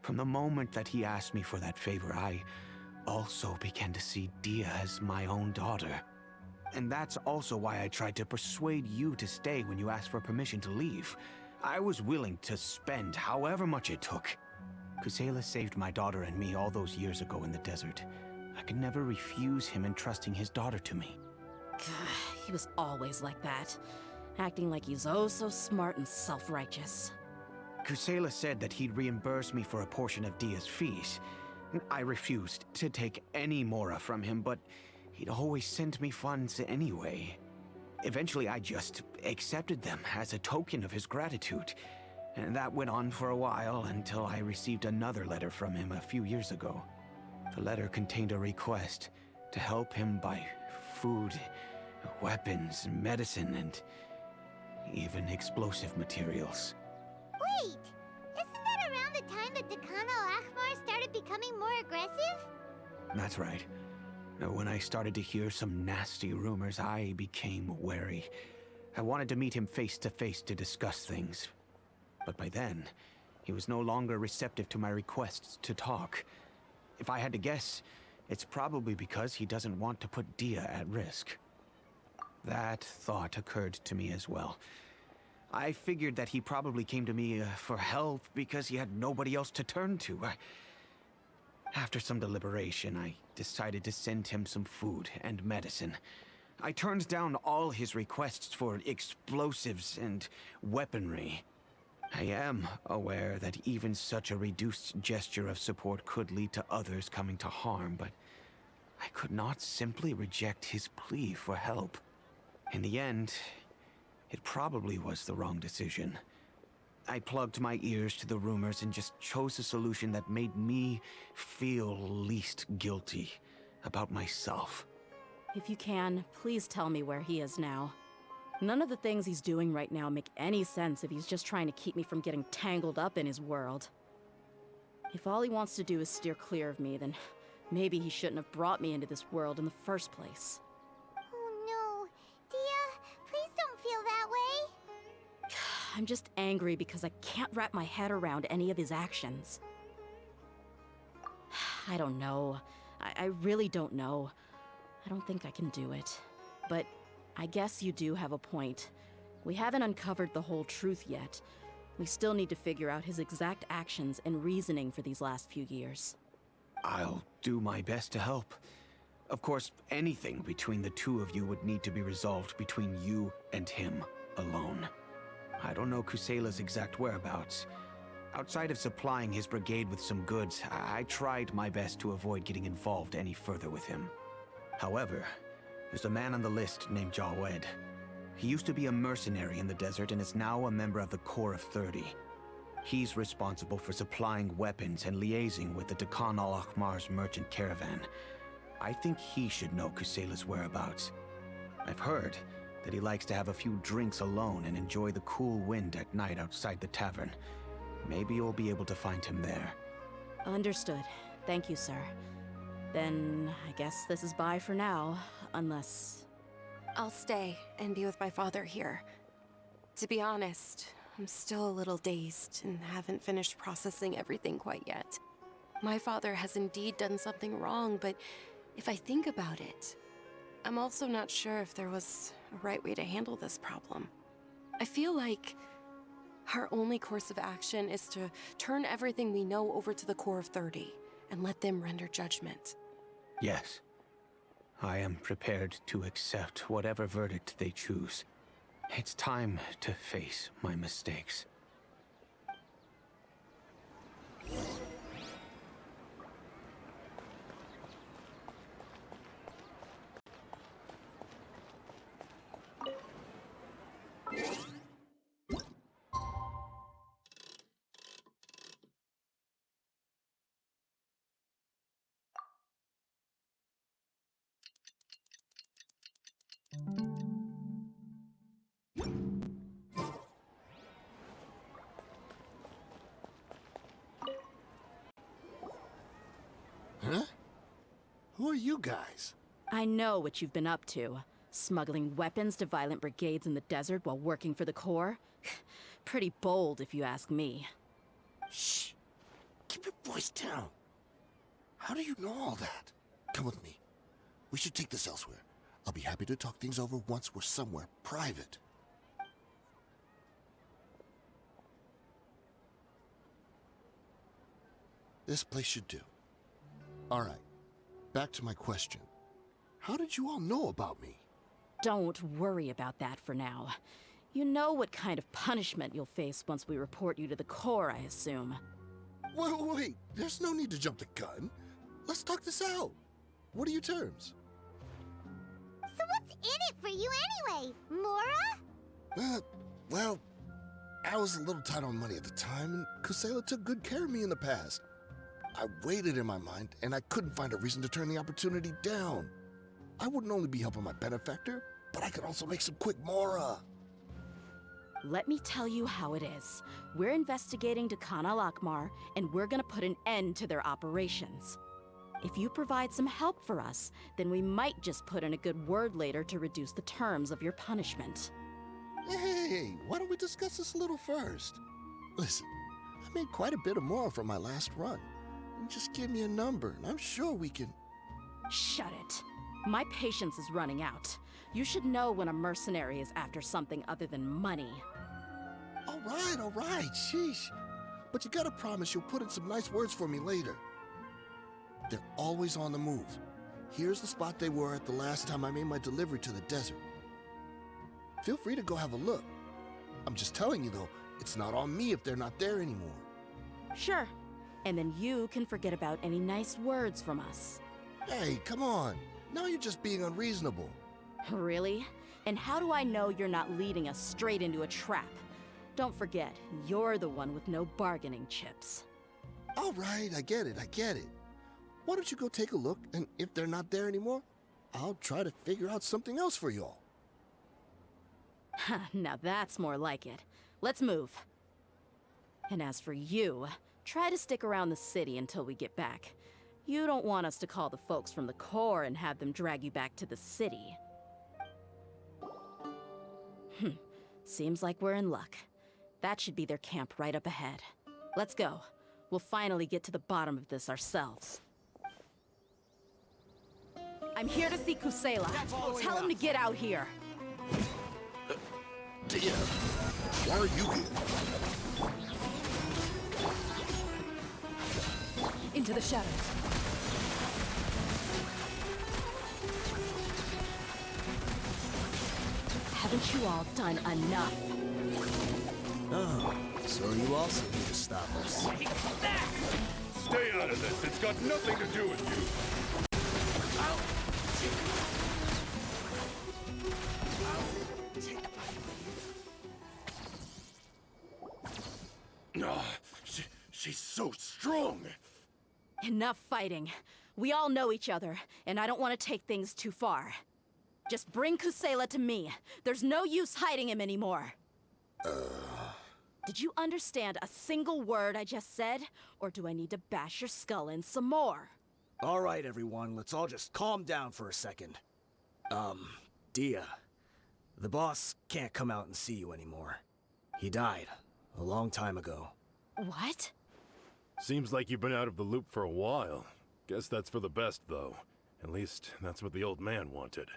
From the moment that he asked me for that favor, I also began to see Dehya as my own daughter. And that's also why I tried to persuade you to stay when you asked for permission to leave. I was willing to spend however much it took. Kusela saved my daughter and me all those years ago in the desert. I could never refuse him entrusting his daughter to me. He was always like that, acting like he's oh so smart and self-righteous. Kusela said that he'd reimburse me for a portion of Dehya's fees. I refused to take any mora from him, but he'd always sent me funds anyway. Eventually, I just accepted them as a token of his gratitude. And that went on for a while until I received another letter from him a few years ago. The letter contained a request to help him buy food, weapons, medicine, and even explosive materials. Wait! Isn't that around the time that Dekan al-Ahmar started becoming more aggressive? That's right. When I started to hear some nasty rumors, I became wary. I wanted to meet him face to face to discuss things. But by then, he was no longer receptive to my requests to talk. If I had to guess, it's probably because he doesn't want to put Dehya at risk. That thought occurred to me as well. I figured that he probably came to me for help because he had nobody else to turn to. After some deliberation, I decided to send him some food and medicine. I turned down all his requests for explosives and weaponry. I am aware that even such a reduced gesture of support could lead to others coming to harm, but I could not simply reject his plea for help. In the end, it probably was the wrong decision. I plugged my ears to the rumors and just chose a solution that made me feel least guilty about myself. If you can, please tell me where he is now. None of the things he's doing right now make any sense if he's just trying to keep me from getting tangled up in his world. If all he wants to do is steer clear of me, then maybe he shouldn't have brought me into this world in the first place. Oh no. Dehya, please don't feel that way. I'm just angry because I can't wrap my head around any of his actions. I don't know. I really don't know. I don't think I can do it. But I guess you do have a point. We haven't uncovered the whole truth yet. We still need to figure out his exact actions and reasoning for these last few years. I'll do my best to help. Of course, anything between the two of you would need to be resolved between you and him alone. I don't know Kusela's exact whereabouts. Outside of supplying his brigade with some goods, I tried my best to avoid getting involved any further with him. However, there's a man on the list named Jawed. He used to be a mercenary in the desert and is now a member of the Corps of 30. He's responsible for supplying weapons and liaising with the Dekhan al-Akhmar's merchant caravan. I think he should know Kusela's whereabouts. I've heard that he likes to have a few drinks alone and enjoy the cool wind at night outside the tavern. Maybe you'll be able to find him there. Understood. Thank you, sir. Then I guess this is bye for now, unless... I'll stay and be with my father here. To be honest, I'm still a little dazed and haven't finished processing everything quite yet. My father has indeed done something wrong, but if I think about it, I'm also not sure if there was a right way to handle this problem. I feel like our only course of action is to turn everything we know over to the Corps of 30 and let them render judgment. Yes. I am prepared to accept whatever verdict they choose. It's time to face my mistakes. Huh? Who are you guys? I know what you've been up to. Smuggling weapons to violent brigades in the desert while working for the Corps? Pretty bold, if you ask me. Shh. Keep your voice down. How do you know all that? Come with me. We should take this elsewhere. I'll be happy to talk things over once we're somewhere private. This place should do. All right. Back to my question. How did you all know about me? Don't worry about that for now. You know what kind of punishment you'll face once we report you to the Corps, I assume. Wait. There's no need to jump the gun. Let's talk this out. What are your terms? So what's in it for you anyway, Mora? Well, I was a little tight on money at the time, and Kusela took good care of me in the past. I weighed it in my mind, and I couldn't find a reason to turn the opportunity down. I wouldn't only be helping my benefactor, but I could also make some quick Mora. Let me tell you how it is. We're investigating Dekhan al-Akhmar, and we're gonna put an end to their operations. If you provide some help for us, then we might just put in a good word later to reduce the terms of your punishment. Hey, why don't we discuss this a little first? Listen, I made quite a bit of Mora from my last run. Just give me a number, and I'm sure we can... Shut it. My patience is running out. You should know when a mercenary is after something other than money. All right, sheesh. But you gotta promise you'll put in some nice words for me later. They're always on the move. Here's the spot they were at the last time I made my delivery to the desert. Feel free to go have a look. I'm just telling you though, it's not on me if they're not there anymore. Sure. And then you can forget about any nice words from us. Hey, come on. Now you're just being unreasonable. Really? And how do I know you're not leading us straight into a trap? Don't forget, you're the one with no bargaining chips. All right, I get it. Why don't you go take a look, and if they're not there anymore, I'll try to figure out something else for y'all. Now that's more like it. Let's move. And as for you, Try to stick around the city until we get back. You don't want us to call the folks from the Corps and have them drag you back to the city. Seems like we're in luck. That should be their camp right up ahead. Let's go. We'll finally get to the bottom of this ourselves. I'm here to see Kusela. Tell him to get out here. Dehya, why are you here? Into the shadows. Haven't you all done enough? Oh, so you also need to stop us. Stay out of this. It's got nothing to do with you. She's so strong. Enough fighting. We all know each other, and I don't want to take things too far. Just bring Kusela to me. There's no use hiding him anymore. Did you understand a single word I just said? Or do I need to bash your skull in some more? All right, everyone, let's all just calm down for a second. Dehya, the boss can't come out and see you anymore. He died a long time ago. What? Seems like you've been out of the loop for a while. Guess that's for the best, though. At least, that's what the old man wanted.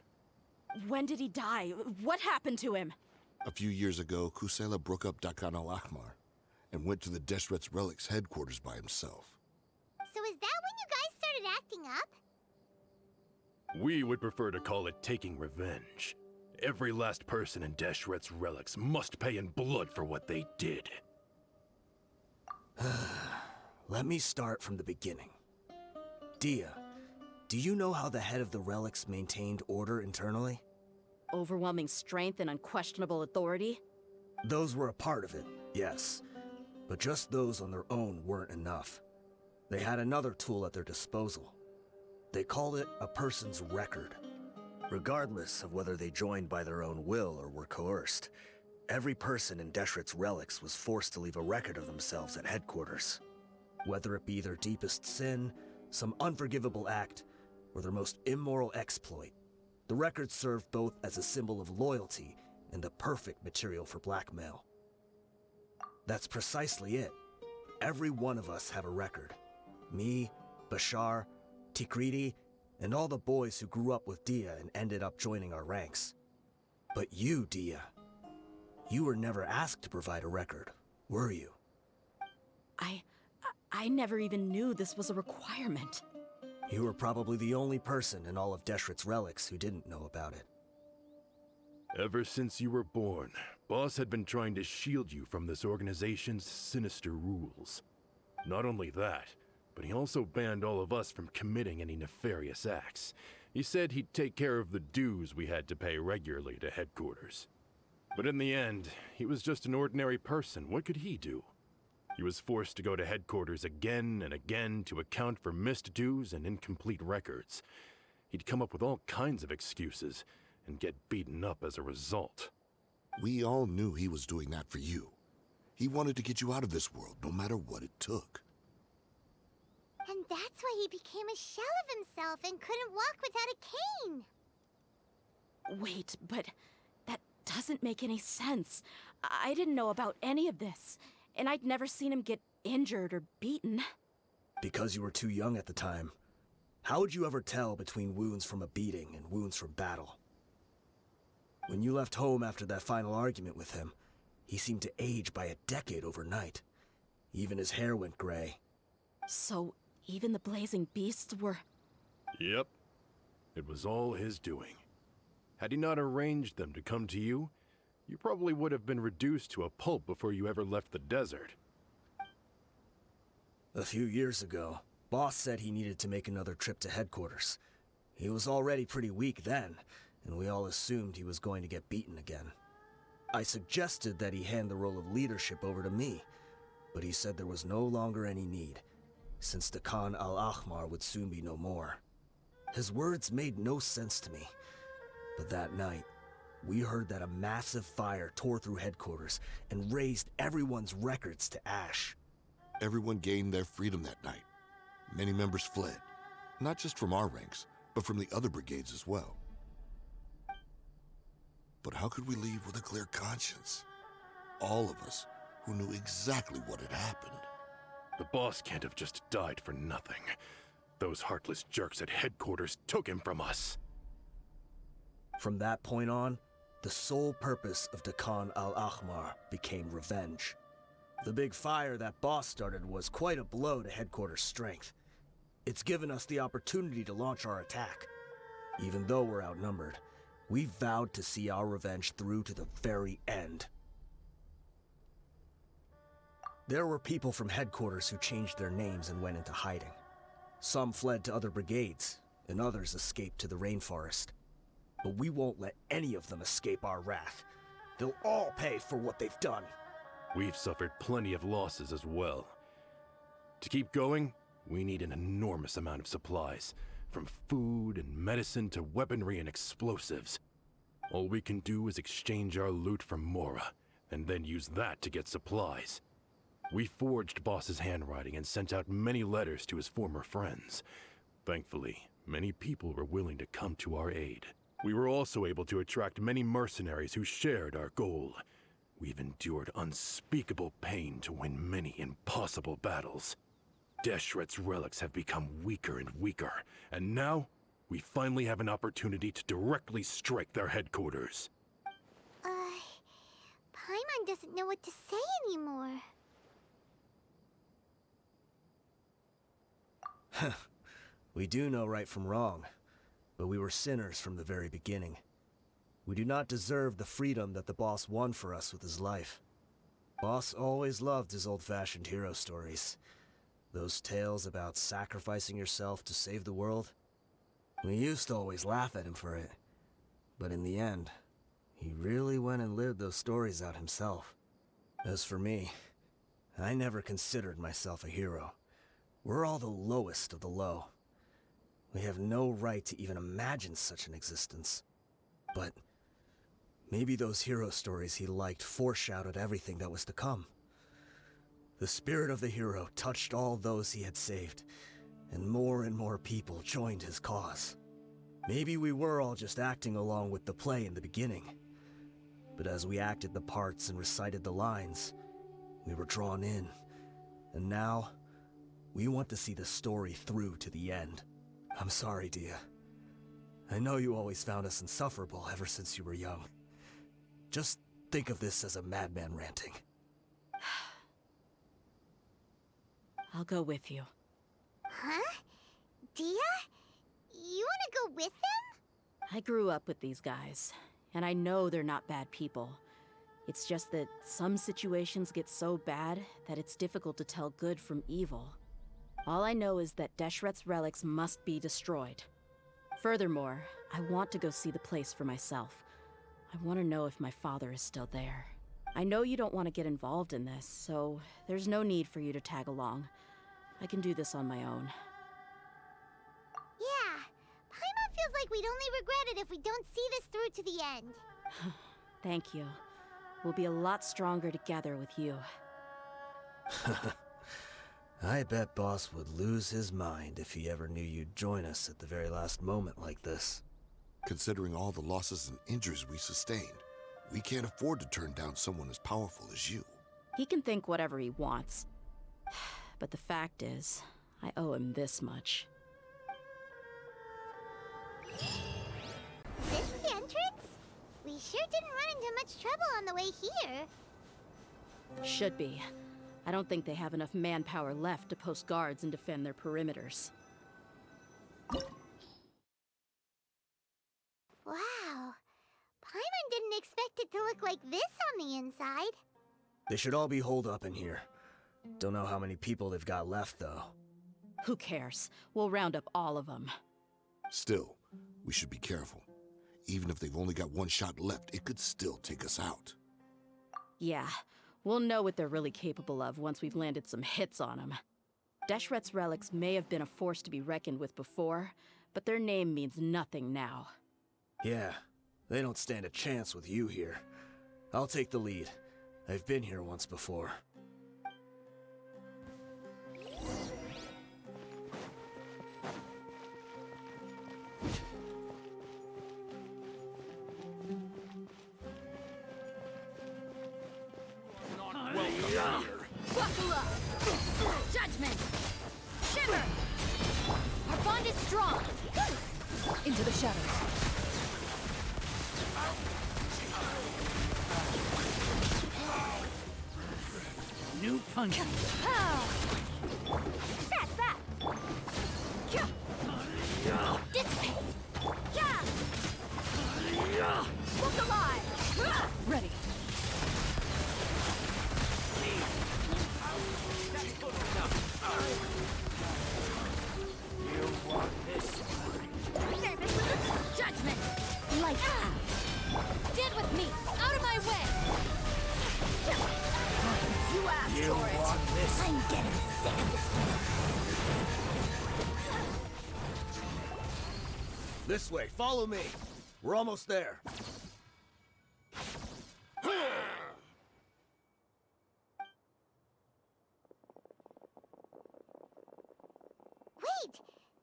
When did he die? What happened to him? A few years ago, Kusela broke up Dakan al-Ahmar and went to the Deshret's relics headquarters by himself. So is that when you guys started acting up? We would prefer to call it taking revenge. Every last person in Deshret's relics must pay in blood for what they did. Let me start from the beginning. Dehya, do you know how the head of the relics maintained order internally? Overwhelming strength and unquestionable authority? Those were a part of it, yes. But just those on their own weren't enough. They had another tool at their disposal. They called it a person's record. Regardless of whether they joined by their own will or were coerced, every person in Deshret's relics was forced to leave a record of themselves at headquarters. Whether it be their deepest sin, some unforgivable act, or their most immoral exploit, the record served both as a symbol of loyalty and the perfect material for blackmail. That's precisely it. Every one of us have a record. Me, Bashar, Tikriti, and all the boys who grew up with Dehya and ended up joining our ranks. But you, Dehya, you were never asked to provide a record, were you? I never even knew this was a requirement. You were probably the only person in all of Deshret's relics who didn't know about it. Ever since you were born, Boss had been trying to shield you from this organization's sinister rules. Not only that, but he also banned all of us from committing any nefarious acts. He said he'd take care of the dues we had to pay regularly to headquarters. But in the end, he was just an ordinary person. What could he do? He was forced to go to headquarters again and again to account for missed dues and incomplete records. He'd come up with all kinds of excuses and get beaten up as a result. We all knew he was doing that for you. He wanted to get you out of this world, no matter what it took. And that's why he became a shell of himself and couldn't walk without a cane. Wait, but that doesn't make any sense. I didn't know about any of this, and I'd never seen him get injured or beaten. Because you were too young at the time. How would you ever tell between wounds from a beating and wounds from battle? When you left home after that final argument with him, he seemed to age by a decade overnight. Even his hair went gray. So, even the blazing beasts were... Yep. It was all his doing. Had he not arranged them to come to you, you probably would have been reduced to a pulp before you ever left the desert. A few years ago, Boss said he needed to make another trip to headquarters. He was already pretty weak then, and we all assumed he was going to get beaten again. I suggested that he hand the role of leadership over to me, but he said there was no longer any need, since the Khan al-Ahmar would soon be no more. His words made no sense to me, but that night, we heard that a massive fire tore through headquarters and razed everyone's records to ash. Everyone gained their freedom that night. Many members fled, not just from our ranks, but from the other brigades as well. But how could we leave with a clear conscience? All of us who knew exactly what had happened. The boss can't have just died for nothing. Those heartless jerks at headquarters took him from us. From that point on, the sole purpose of Dakan al-Ahmar became revenge. The big fire that boss started was quite a blow to headquarters' strength. It's given us the opportunity to launch our attack. Even though we're outnumbered, we vowed to see our revenge through to the very end. There were people from headquarters who changed their names and went into hiding. Some fled to other brigades, and others escaped to the rainforest. But we won't let any of them escape our wrath. They'll all pay for what they've done. We've suffered plenty of losses as well. To keep going, we need an enormous amount of supplies, from food and medicine to weaponry and explosives. All we can do is exchange our loot from Mora, and then use that to get supplies. We forged Boss's handwriting and sent out many letters to his former friends. Thankfully, many people were willing to come to our aid. We were also able to attract many mercenaries who shared our goal. We've endured unspeakable pain to win many impossible battles. Deshret's relics have become weaker and weaker, and now we finally have an opportunity to directly strike their headquarters. Paimon doesn't know what to say anymore. We do know right from wrong, but we were sinners from the very beginning. We do not deserve the freedom that the boss won for us with his life. Boss always loved his old-fashioned hero stories. Those tales about sacrificing yourself to save the world. We used to always laugh at him for it. But in the end, he really went and lived those stories out himself. As for me, I never considered myself a hero. We're all the lowest of the low. We have no right to even imagine such an existence. But maybe those hero stories he liked foreshadowed everything that was to come. The spirit of the hero touched all those he had saved, and more people joined his cause. Maybe we were all just acting along with the play in the beginning. But as we acted the parts and recited the lines, we were drawn in. And now, we want to see the story through to the end. I'm sorry, Dehya. I know you always found us insufferable ever since you were young. Just think of this as a madman ranting. I'll go with you. Huh? Dehya? You want to go with them? I grew up with these guys, and I know they're not bad people. It's just that some situations get so bad that it's difficult to tell good from evil. All I know is that Deshret's relics must be destroyed. Furthermore, I want to go see the place for myself. I want to know if my father is still there. I know you don't want to get involved in this, so there's no need for you to tag along. I can do this on my own. Yeah, Paimon feels like we'd only regret it if we don't see this through to the end. Thank you. We'll be a lot stronger together with you. I bet Boss would lose his mind if he ever knew you'd join us at the very last moment like this. Considering all the losses and injuries we sustained, we can't afford to turn down someone as powerful as you. He can think whatever he wants. But the fact is, I owe him this much. Is this the entrance? We sure didn't run into much trouble on the way here. Should be. I don't think they have enough manpower left to post guards and defend their perimeters. Wow. Paimon didn't expect it to look like this on the inside. They should all be holed up in here. Don't know how many people they've got left, though. Who cares? We'll round up all of them. Still, we should be careful. Even if they've only got one shot left, it could still take us out. Yeah, we'll know what they're really capable of once we've landed some hits on them. Deshret's relics may have been a force to be reckoned with before, but their name means nothing now. Yeah, they don't stand a chance with you here. I'll take the lead. I've been here once before. Into the shadows. New punch. That's that! Dissipate! Look alive! Ready. You want this? Service with judgment! Lights out. Stand with me! Out of my way! You asked You for it! want this? I'm getting sick of this. This way, follow me. We're almost there. Wait!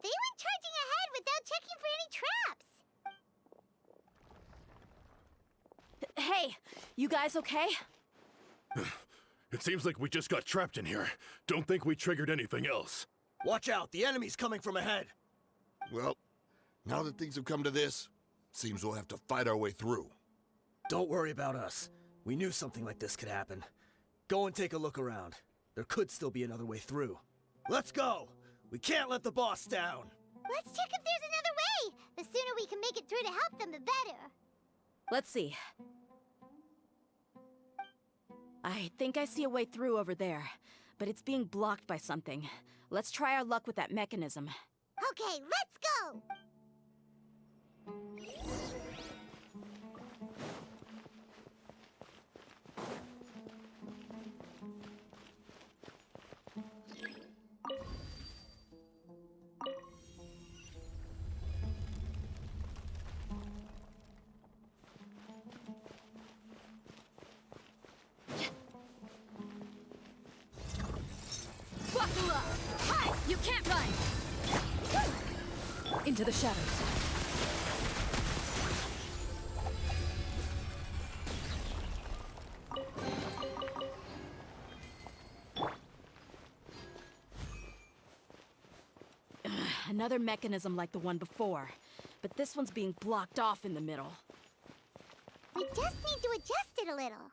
They went charging ahead without checking for any traps! Hey, you guys okay? It seems like we just got trapped in here. Don't think we triggered anything else. Watch out, the enemy's coming from ahead. Well, now that things have come to this, seems we'll have to fight our way through. Don't worry about us. We knew something like this could happen. Go and take a look around. There could still be another way through. Let's go! We can't let the boss down! Let's check if there's another way! The sooner we can make it through to help them, the better. Let's see. I think I see a way through over there, but it's being blocked by something. Let's try our luck with that mechanism. Okay, let's go! Buckle up! Hi! You can't run! Into the shadows. Another mechanism like the one before, but this one's being blocked off in the middle. We just need to adjust it a little.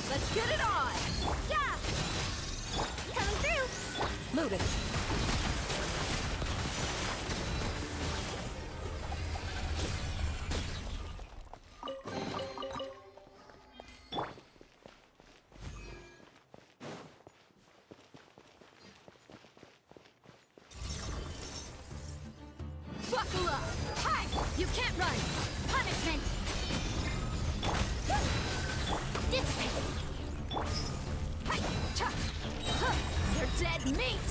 Let's get it on! Yeah! Coming through! Loaded. Buckle up! Hi! You can't run! Punishment! Dissipate! Hi! Cha! Huh! You're dead meat!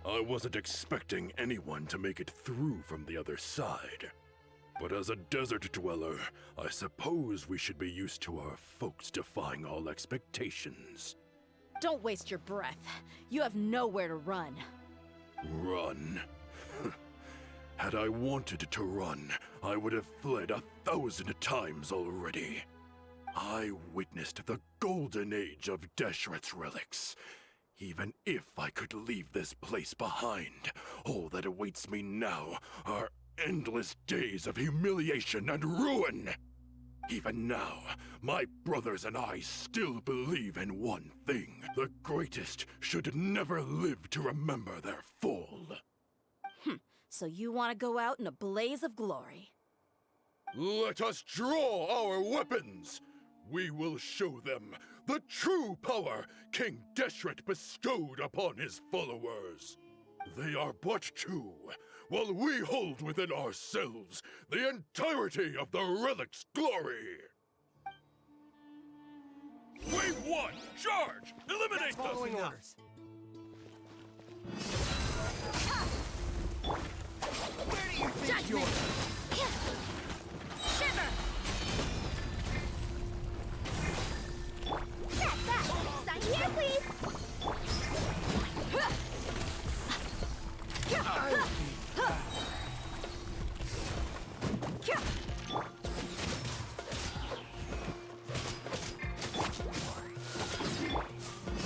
I wasn't expecting anyone to make it through from the other side. But as a desert dweller, I suppose we should be used to our folks defying all expectations. Don't waste your breath. You have nowhere to run. Run? Had I wanted to run, I would have fled 1,000 times already. I witnessed the golden age of Deshret's relics. Even if I could leave this place behind, all that awaits me now are endless days of humiliation and ruin. Even now, my brothers and I still believe in one thing. The greatest should never live to remember their fall. So you want to go out in a blaze of glory? Let us draw our weapons! We will show them the true power King Deshret bestowed upon his followers. They are but two, while we hold within ourselves the entirety of the relic's glory. Wave 1, charge! Eliminate them! Following orders. Where do you think you're? Shiver! Sign here, please!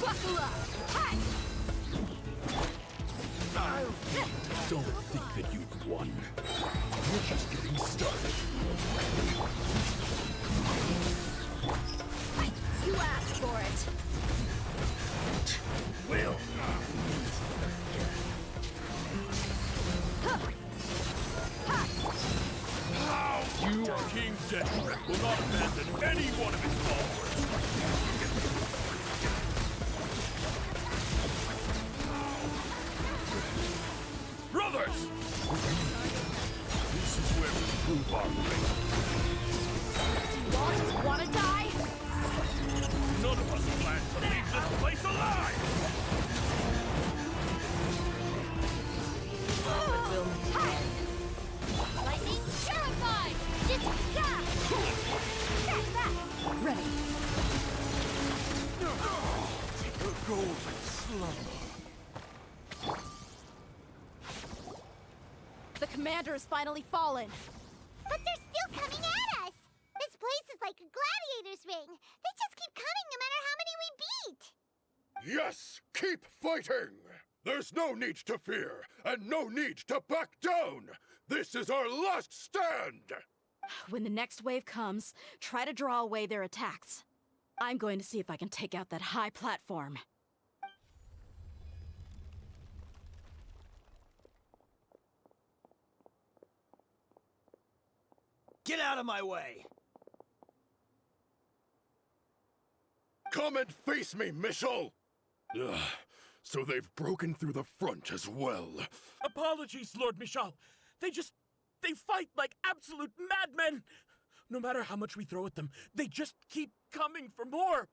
Buckle up! Hi! Don't think that you've won. We're just getting started. You asked for it. Will. You, King Deshret, will not abandon any one of his followers. Brothers! This is where we prove our faith. Do you all just want to die? None of us plan to leave this place alive! Lightning terrified! Just that! Ready. The golden slumber. The commander has finally fallen. But they're still coming at us! This place is like a gladiator's ring. They just keep coming no matter how many we beat. Yes, keep fighting! There's no need to fear, and no need to back down! This is our last stand! When the next wave comes, try to draw away their attacks. I'm going to see if I can take out that high platform. Get out of my way! Come and face me, Mishal! Ugh, so they've broken through the front as well. Apologies, Lord Michal. They fight like absolute madmen. No matter how much we throw at them, they just keep coming for more.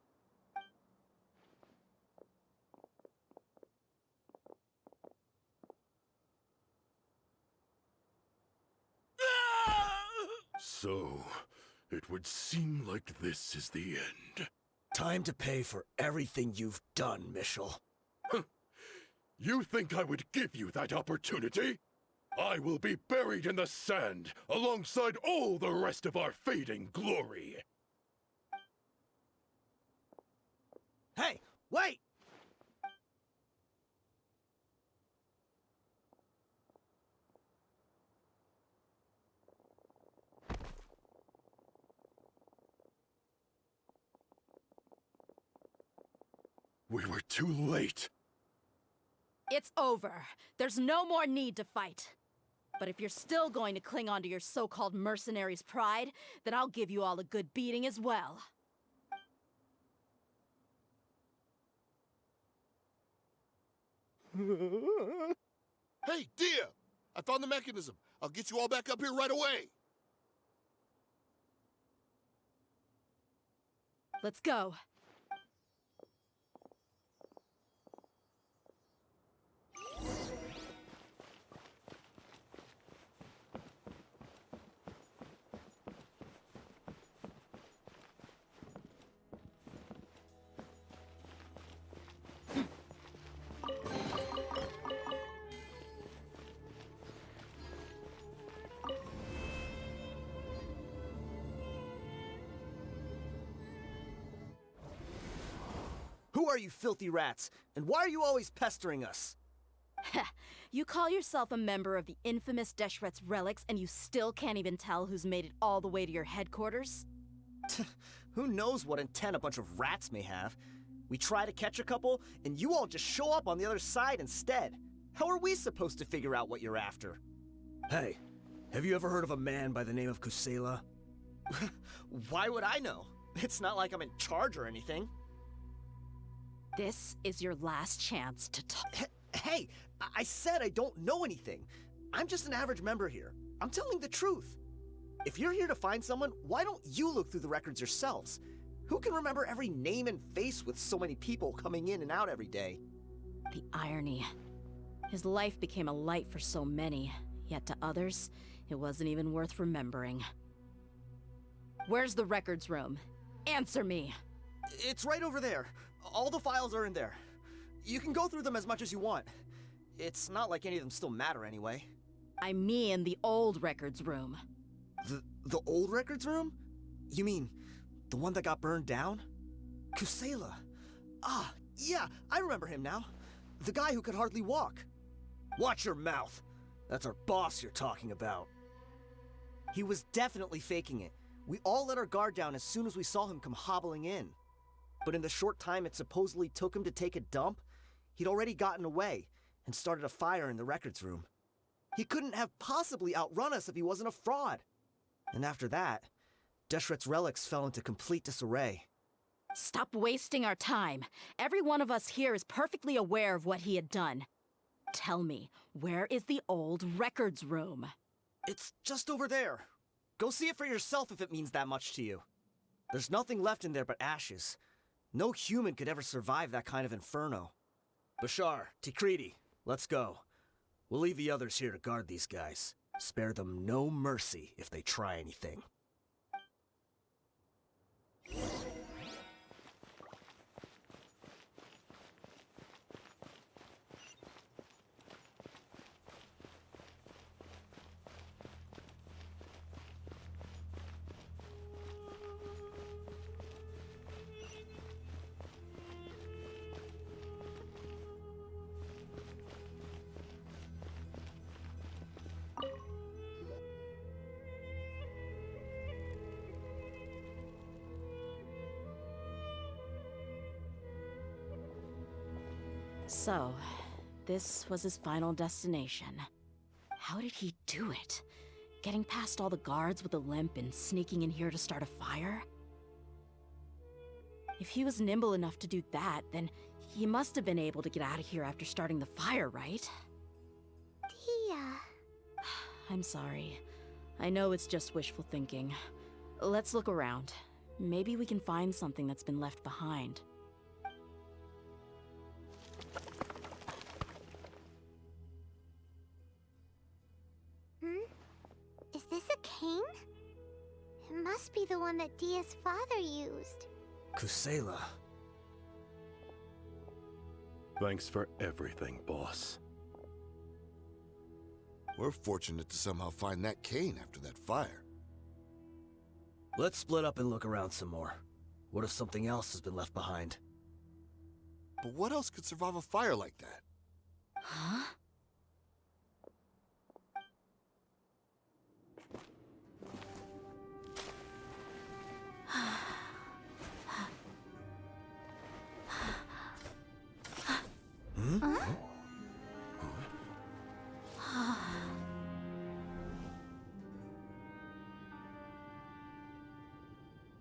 So, it would seem like this is the end. Time to pay for everything you've done, Mishal. You think I would give you that opportunity? I will be buried in the sand, alongside all the rest of our fading glory. Hey, wait! We were too late. It's over. There's no more need to fight. But if you're still going to cling on to your so-called mercenary's pride, then I'll give you all a good beating as well. Hey, dear! I found the mechanism. I'll get you all back up here right away. Let's go. Who are you filthy rats? And why are you always pestering us? You call yourself a member of the infamous Deshret's relics, and you still can't even tell who's made it all the way to your headquarters? Who knows what intent a bunch of rats may have? We try to catch a couple, and you all just show up on the other side instead. How are we supposed to figure out what you're after? Hey, have you ever heard of a man by the name of Kusela? Why would I know? It's not like I'm in charge or anything. This is your last chance to talk. Hey, I said I don't know anything. I'm just an average member here. I'm telling the truth. If you're here to find someone, why don't you look through the records yourselves? Who can remember every name and face with so many people coming in and out every day? The irony. His life became a light for so many, yet to others, it wasn't even worth remembering. Where's the records room? Answer me! It's right over there. All the files are in there. You can go through them as much as you want. It's not like any of them still matter anyway. I mean the old records room. The old records room? You mean, the one that got burned down? Kusela. Ah, yeah, I remember him now. The guy who could hardly walk. Watch your mouth. That's our boss you're talking about. He was definitely faking it. We all let our guard down as soon as we saw him come hobbling in. But in the short time it supposedly took him to take a dump, he'd already gotten away and started a fire in the records room. He couldn't have possibly outrun us if he wasn't a fraud. And after that, Deshret's relics fell into complete disarray. Stop wasting our time. Every one of us here is perfectly aware of what he had done. Tell me, where is the old records room? It's just over there. Go see it for yourself if it means that much to you. There's nothing left in there but ashes. No human could ever survive that kind of inferno. Bashar, Tikriti, let's go. We'll leave the others here to guard these guys. Spare them no mercy if they try anything. So, this was his final destination. How did he do it? Getting past all the guards with a limp and sneaking in here to start a fire? If he was nimble enough to do that, then he must have been able to get out of here after starting the fire, right? Dehya. I'm sorry. I know it's just wishful thinking. Let's look around. Maybe we can find something that's been left behind. Is this a cane? It must be the one that Dehya's father used. Kusela. Thanks for everything, boss. We're fortunate to somehow find that cane after that fire. Let's split up and look around some more. What if something else has been left behind? But what else could survive a fire like that? Huh?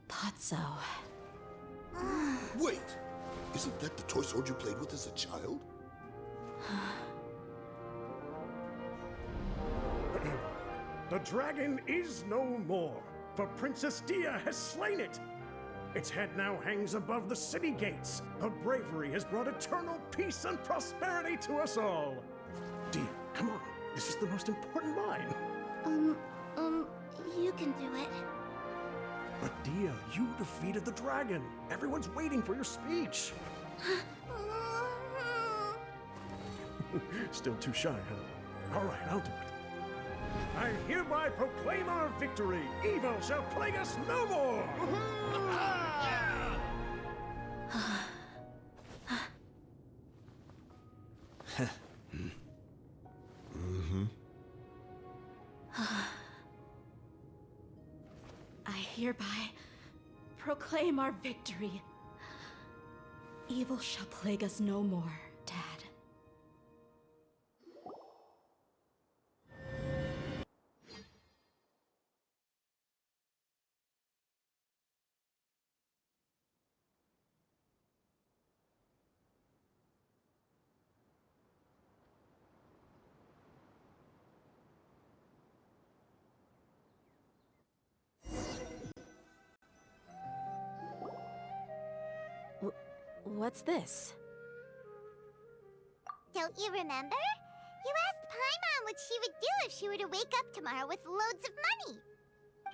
Thought so. Wait! Isn't that the toy sword you played with as a child? The dragon is no more, for Princess Dehya has slain it. Its head now hangs above the city gates. Her bravery has brought eternal peace and prosperity to us all. Dehya, come on. This is the most important line. You can do it. But Dehya, you defeated the dragon. Everyone's waiting for your speech. Still too shy, huh? All right, I'll do it. I hereby proclaim our victory. Evil shall plague us no more. I hereby proclaim our victory. Evil shall plague us no more, Dad. What's this? Don't you remember? You asked Paimon what she would do if she were to wake up tomorrow with loads of money.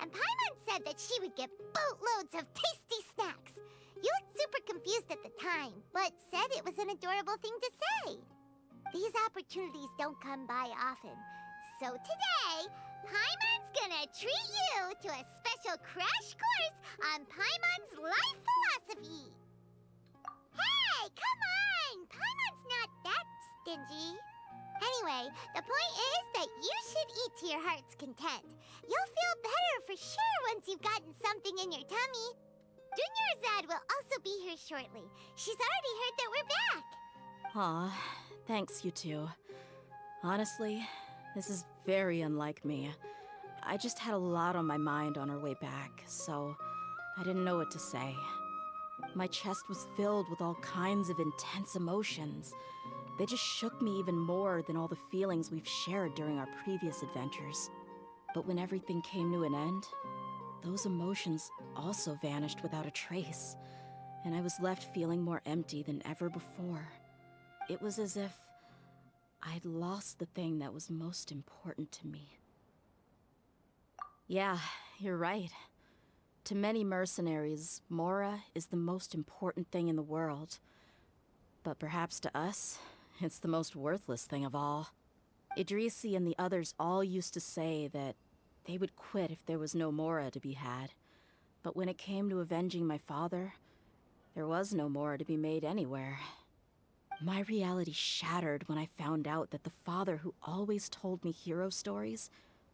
And Paimon said that she would get boatloads of tasty snacks. You looked super confused at the time, but said it was an adorable thing to say. These opportunities don't come by often. So today, Paimon's gonna treat you to a special crash course on Paimon's life philosophy. Hey, come on! Paimon's not that stingy. Anyway, the point is that you should eat to your heart's content. You'll feel better for sure once you've gotten something in your tummy. Dunyarzad will also be here shortly. She's already heard that we're back. Aw, thanks, you two. Honestly, this is very unlike me. I just had a lot on my mind on our way back, so I didn't know what to say. My chest was filled with all kinds of intense emotions. They just shook me even more than all the feelings we've shared during our previous adventures. But when everything came to an end, those emotions also vanished without a trace, and I was left feeling more empty than ever before. It was as if I'd lost the thing that was most important to me. Yeah, you're right. To many mercenaries, Mora is the most important thing in the world. But perhaps to us, it's the most worthless thing of all. Idrisi and the others all used to say that they would quit if there was no Mora to be had. But when it came to avenging my father, there was no Mora to be made anywhere. My reality shattered when I found out that the father who always told me hero stories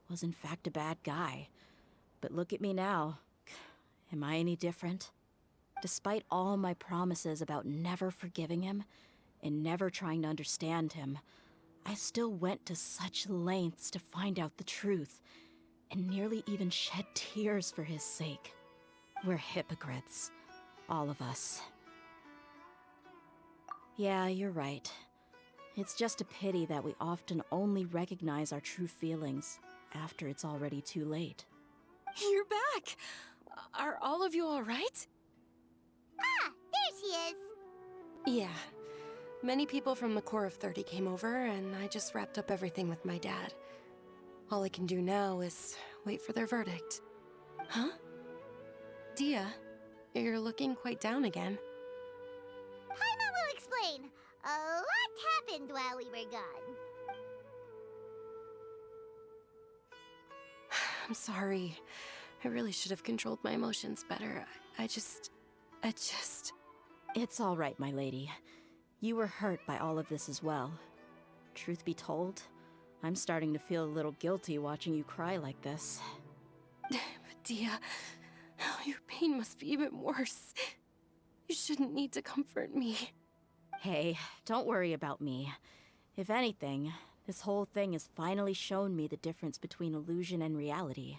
was in fact a bad guy. But look at me now. Am I any different? Despite all my promises about never forgiving him and never trying to understand him, I still went to such lengths to find out the truth, and nearly even shed tears for his sake. We're hypocrites, all of us. Yeah, you're right. It's just a pity that we often only recognize our true feelings after it's already too late. You're back! Are all of you all right? Ah, there she is. Yeah. Many people from the Corps of 30 came over, and I just wrapped up everything with my dad. All I can do now is wait for their verdict. Huh? Dehya, you're looking quite down again. Paimon will explain. A lot happened while we were gone. I'm sorry. I really should have controlled my emotions better. I just... It's all right, my lady. You were hurt by all of this as well. Truth be told, I'm starting to feel a little guilty watching you cry like this. But Dehya, your pain must be even worse. You shouldn't need to comfort me. Hey, don't worry about me. If anything, this whole thing has finally shown me the difference between illusion and reality.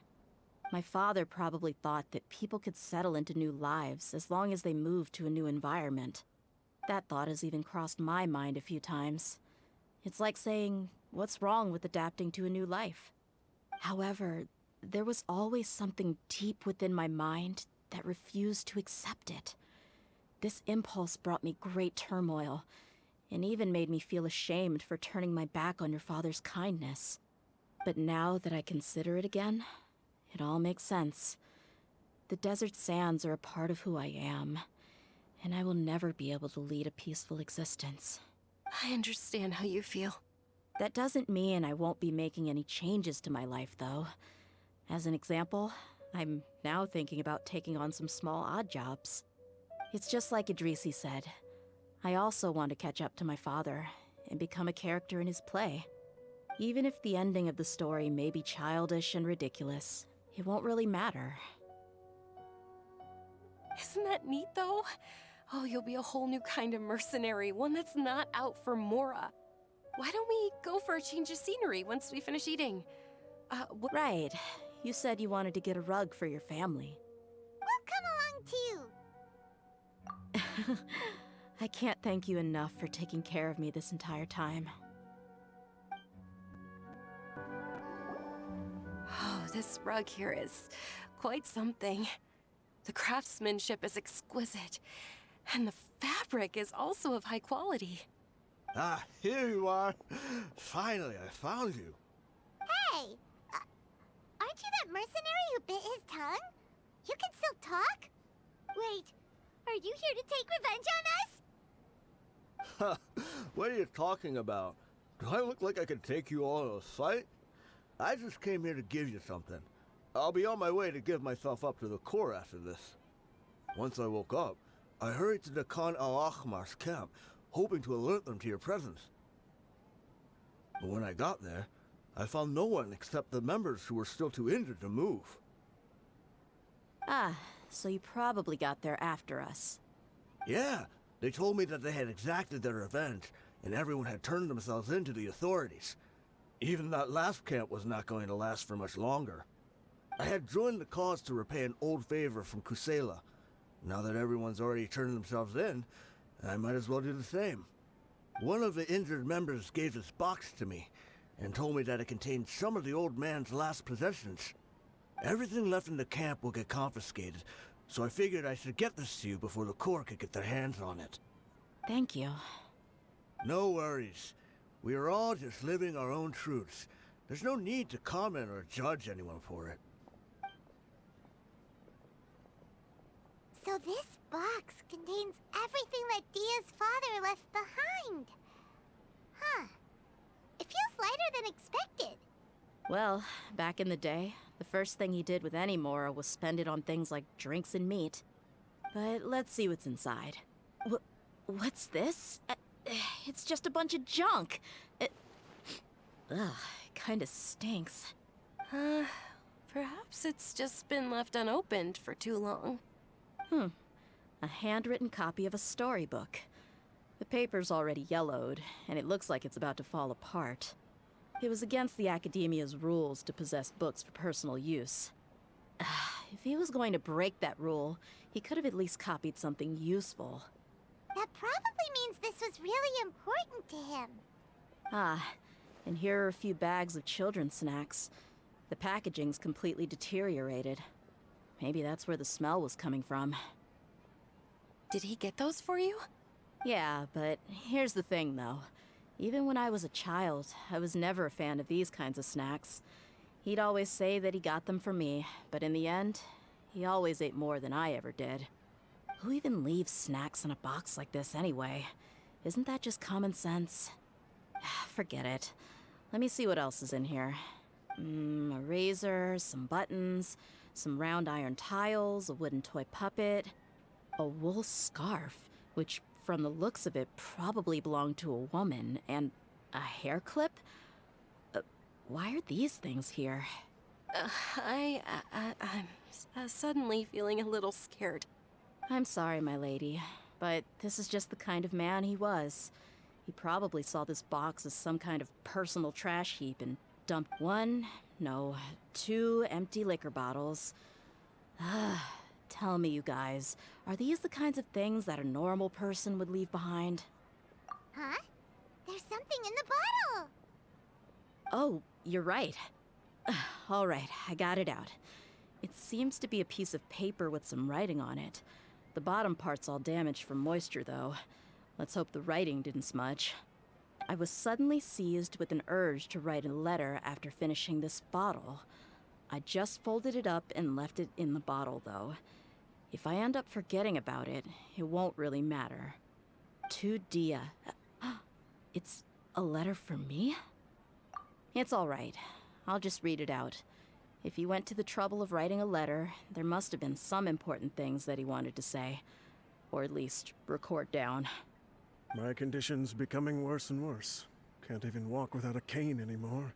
My father probably thought that people could settle into new lives as long as they moved to a new environment. That thought has even crossed my mind a few times. It's like saying, what's wrong with adapting to a new life? However, there was always something deep within my mind that refused to accept it. This impulse brought me great turmoil, and even made me feel ashamed for turning my back on your father's kindness. But now that I consider it again, it all makes sense. The desert sands are a part of who I am, and I will never be able to lead a peaceful existence. I understand how you feel. That doesn't mean I won't be making any changes to my life, though. As an example, I'm now thinking about taking on some small odd jobs. It's just like Idrisi said. I also want to catch up to my father, and become a character in his play. Even if the ending of the story may be childish and ridiculous, it won't really matter. Isn't that neat, though? Oh, you'll be a whole new kind of mercenary, one that's not out for Mora. Why don't we go for a change of scenery once we finish eating? Right. You said you wanted to get a rug for your family. We'll come along too. I can't thank you enough for taking care of me this entire time. Oh, this rug here is quite something. The craftsmanship is exquisite, and the fabric is also of high quality. Ah, here you are. Finally, I found you. Hey! Aren't you that mercenary who bit his tongue? You can still talk? Wait, are you here to take revenge on us? What are you talking about? Do I look like I could take you all in a fight? I just came here to give you something. I'll be on my way to give myself up to the Corps after this. Once I woke up, I hurried to the Khan al-Ahmar's camp, hoping to alert them to your presence. But when I got there, I found no one except the members who were still too injured to move. Ah, so you probably got there after us. Yeah, they told me that they had exacted their revenge, and everyone had turned themselves in to the authorities. Even that last camp was not going to last for much longer. I had joined the cause to repay an old favor from Kusela. Now that everyone's already turned themselves in, I might as well do the same. One of the injured members gave this box to me, and told me that it contained some of the old man's last possessions. Everything left in the camp will get confiscated, so I figured I should get this to you before the Corps could get their hands on it. Thank you. No worries. We are all just living our own truths. There's no need to comment or judge anyone for it. So this box contains everything that Dia's father left behind. Huh. It feels lighter than expected. Well, back in the day, the first thing he did with any Mora was spend it on things like drinks and meat. But let's see what's inside. What's this? It's just a bunch of junk. Ugh, it kinda stinks. Perhaps it's just been left unopened for too long. A handwritten copy of a storybook. The paper's already yellowed, and it looks like it's about to fall apart. It was against the Academia's rules to possess books for personal use. If he was going to break that rule, he could have at least copied something useful. That probably means this was really important to him. Ah, and here are a few bags of children's snacks. The packaging's completely deteriorated. Maybe that's where the smell was coming from. Did he get those for you? Yeah, but here's the thing, though. Even when I was a child, I was never a fan of these kinds of snacks. He'd always say that he got them for me, but in the end, he always ate more than I ever did. Who even leaves snacks in a box like this anyway? Isn't that just common sense? Forget it. Let me see what else is in here. A razor, some buttons, some round iron tiles, a wooden toy puppet, a wool scarf, which from the looks of it probably belonged to a woman, and a hair clip? Why are these things here? I'm suddenly feeling a little scared. I'm sorry, my lady, but this is just the kind of man he was. He probably saw this box as some kind of personal trash heap and dumped 2 empty liquor bottles. Tell me, you guys, are these the kinds of things that a normal person would leave behind? Huh? There's something in the bottle! Oh, you're right. All right, I got it out. It seems to be a piece of paper with some writing on it. The bottom part's all damaged from moisture, though. Let's hope the writing didn't smudge. I was suddenly seized with an urge to write a letter after finishing this bottle. I just folded it up and left it in the bottle, though. If I end up forgetting about it, it won't really matter. To Dia. It's a letter for me? It's all right. I'll just read it out. If he went to the trouble of writing a letter, there must have been some important things that he wanted to say. Or at least record down. My condition's becoming worse and worse. Can't even walk without a cane anymore,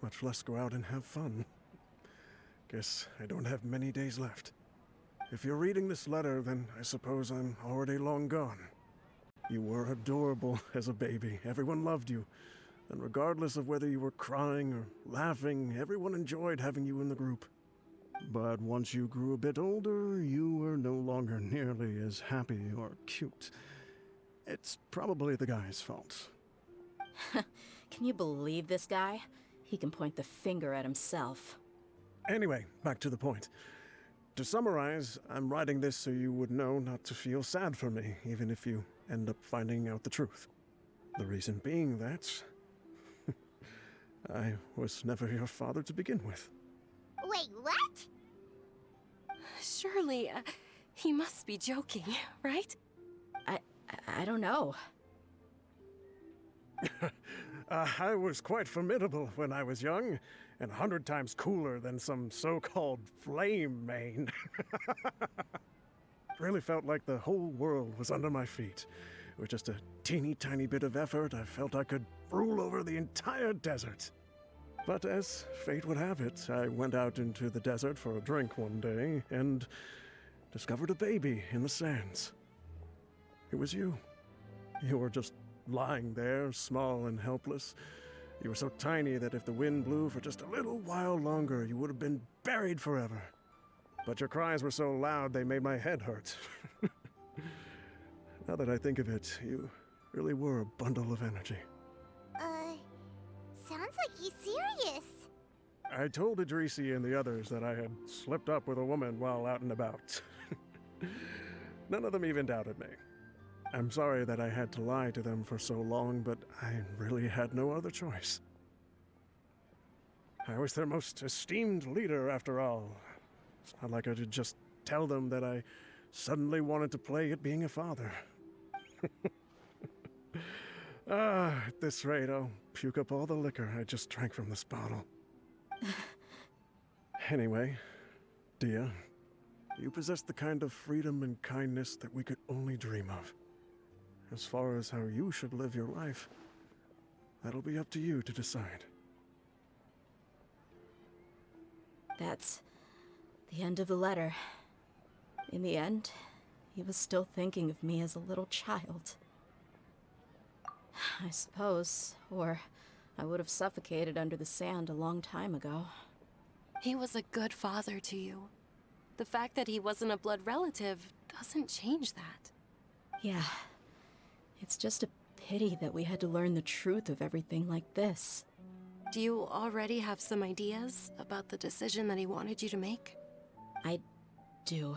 much less go out and have fun. Guess I don't have many days left. If you're reading this letter, then I suppose I'm already long gone. You were adorable as a baby. Everyone loved you. And regardless of whether you were crying or laughing, everyone enjoyed having you in the group. But once you grew a bit older, you were no longer nearly as happy or cute. It's probably the guy's fault. Can you believe this guy? He can point the finger at himself. Anyway, back to the point. To summarize, I'm writing this so you would know not to feel sad for me, even if you end up finding out the truth. The reason being that I was never your father to begin with. Wait, what? Surely, he must be joking, right? I don't know. I was quite formidable when I was young, and 100 times cooler than some so-called flame main. Really felt like the whole world was under my feet. With just a teeny tiny bit of effort, I felt I could rule over the entire desert. But as fate would have it, I went out into the desert for a drink one day and discovered a baby in the sands. It was you. You were just lying there, small and helpless. You were so tiny that if the wind blew for just a little while longer, you would have been buried forever. But your cries were so loud they made my head hurt. Now that I think of it, you really were a bundle of energy. Sounds like he's serious. I told Idrisi and the others that I had slipped up with a woman while out and about. None of them even doubted me. I'm sorry that I had to lie to them for so long, but I really had no other choice. I was their most esteemed leader, after all. It's not like I could just tell them that I suddenly wanted to play at being a father. At this rate, I'll puke up all the liquor I just drank from this bottle. Anyway, Dehya, you possess the kind of freedom and kindness that we could only dream of. As far as how you should live your life, that'll be up to you to decide. That's the end of the letter. In the end, he was still thinking of me as a little child. I suppose, or I would have suffocated under the sand a long time ago. He was a good father to you. The fact that he wasn't a blood relative doesn't change that. Yeah. It's just a pity that we had to learn the truth of everything like this. Do you already have some ideas about the decision that he wanted you to make? I do.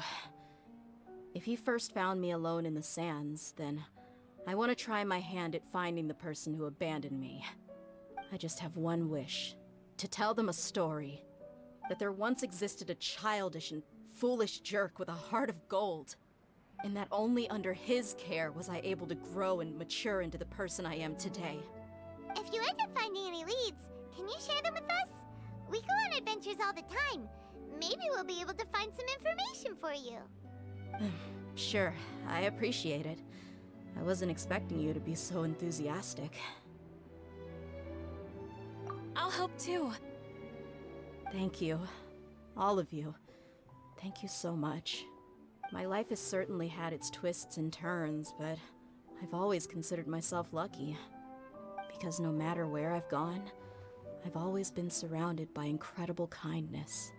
If he first found me alone in the sands, then I want to try my hand at finding the person who abandoned me. I just have one wish. To tell them a story. That there once existed a childish and foolish jerk with a heart of gold. And that only under his care was I able to grow and mature into the person I am today. If you end up finding any leads, can you share them with us? We go on adventures all the time. Maybe we'll be able to find some information for you. Sure, I appreciate it. I wasn't expecting you to be so enthusiastic. I'll help too. Thank you. All of you. Thank you so much. My life has certainly had its twists and turns, but I've always considered myself lucky. Because no matter where I've gone, I've always been surrounded by incredible kindness.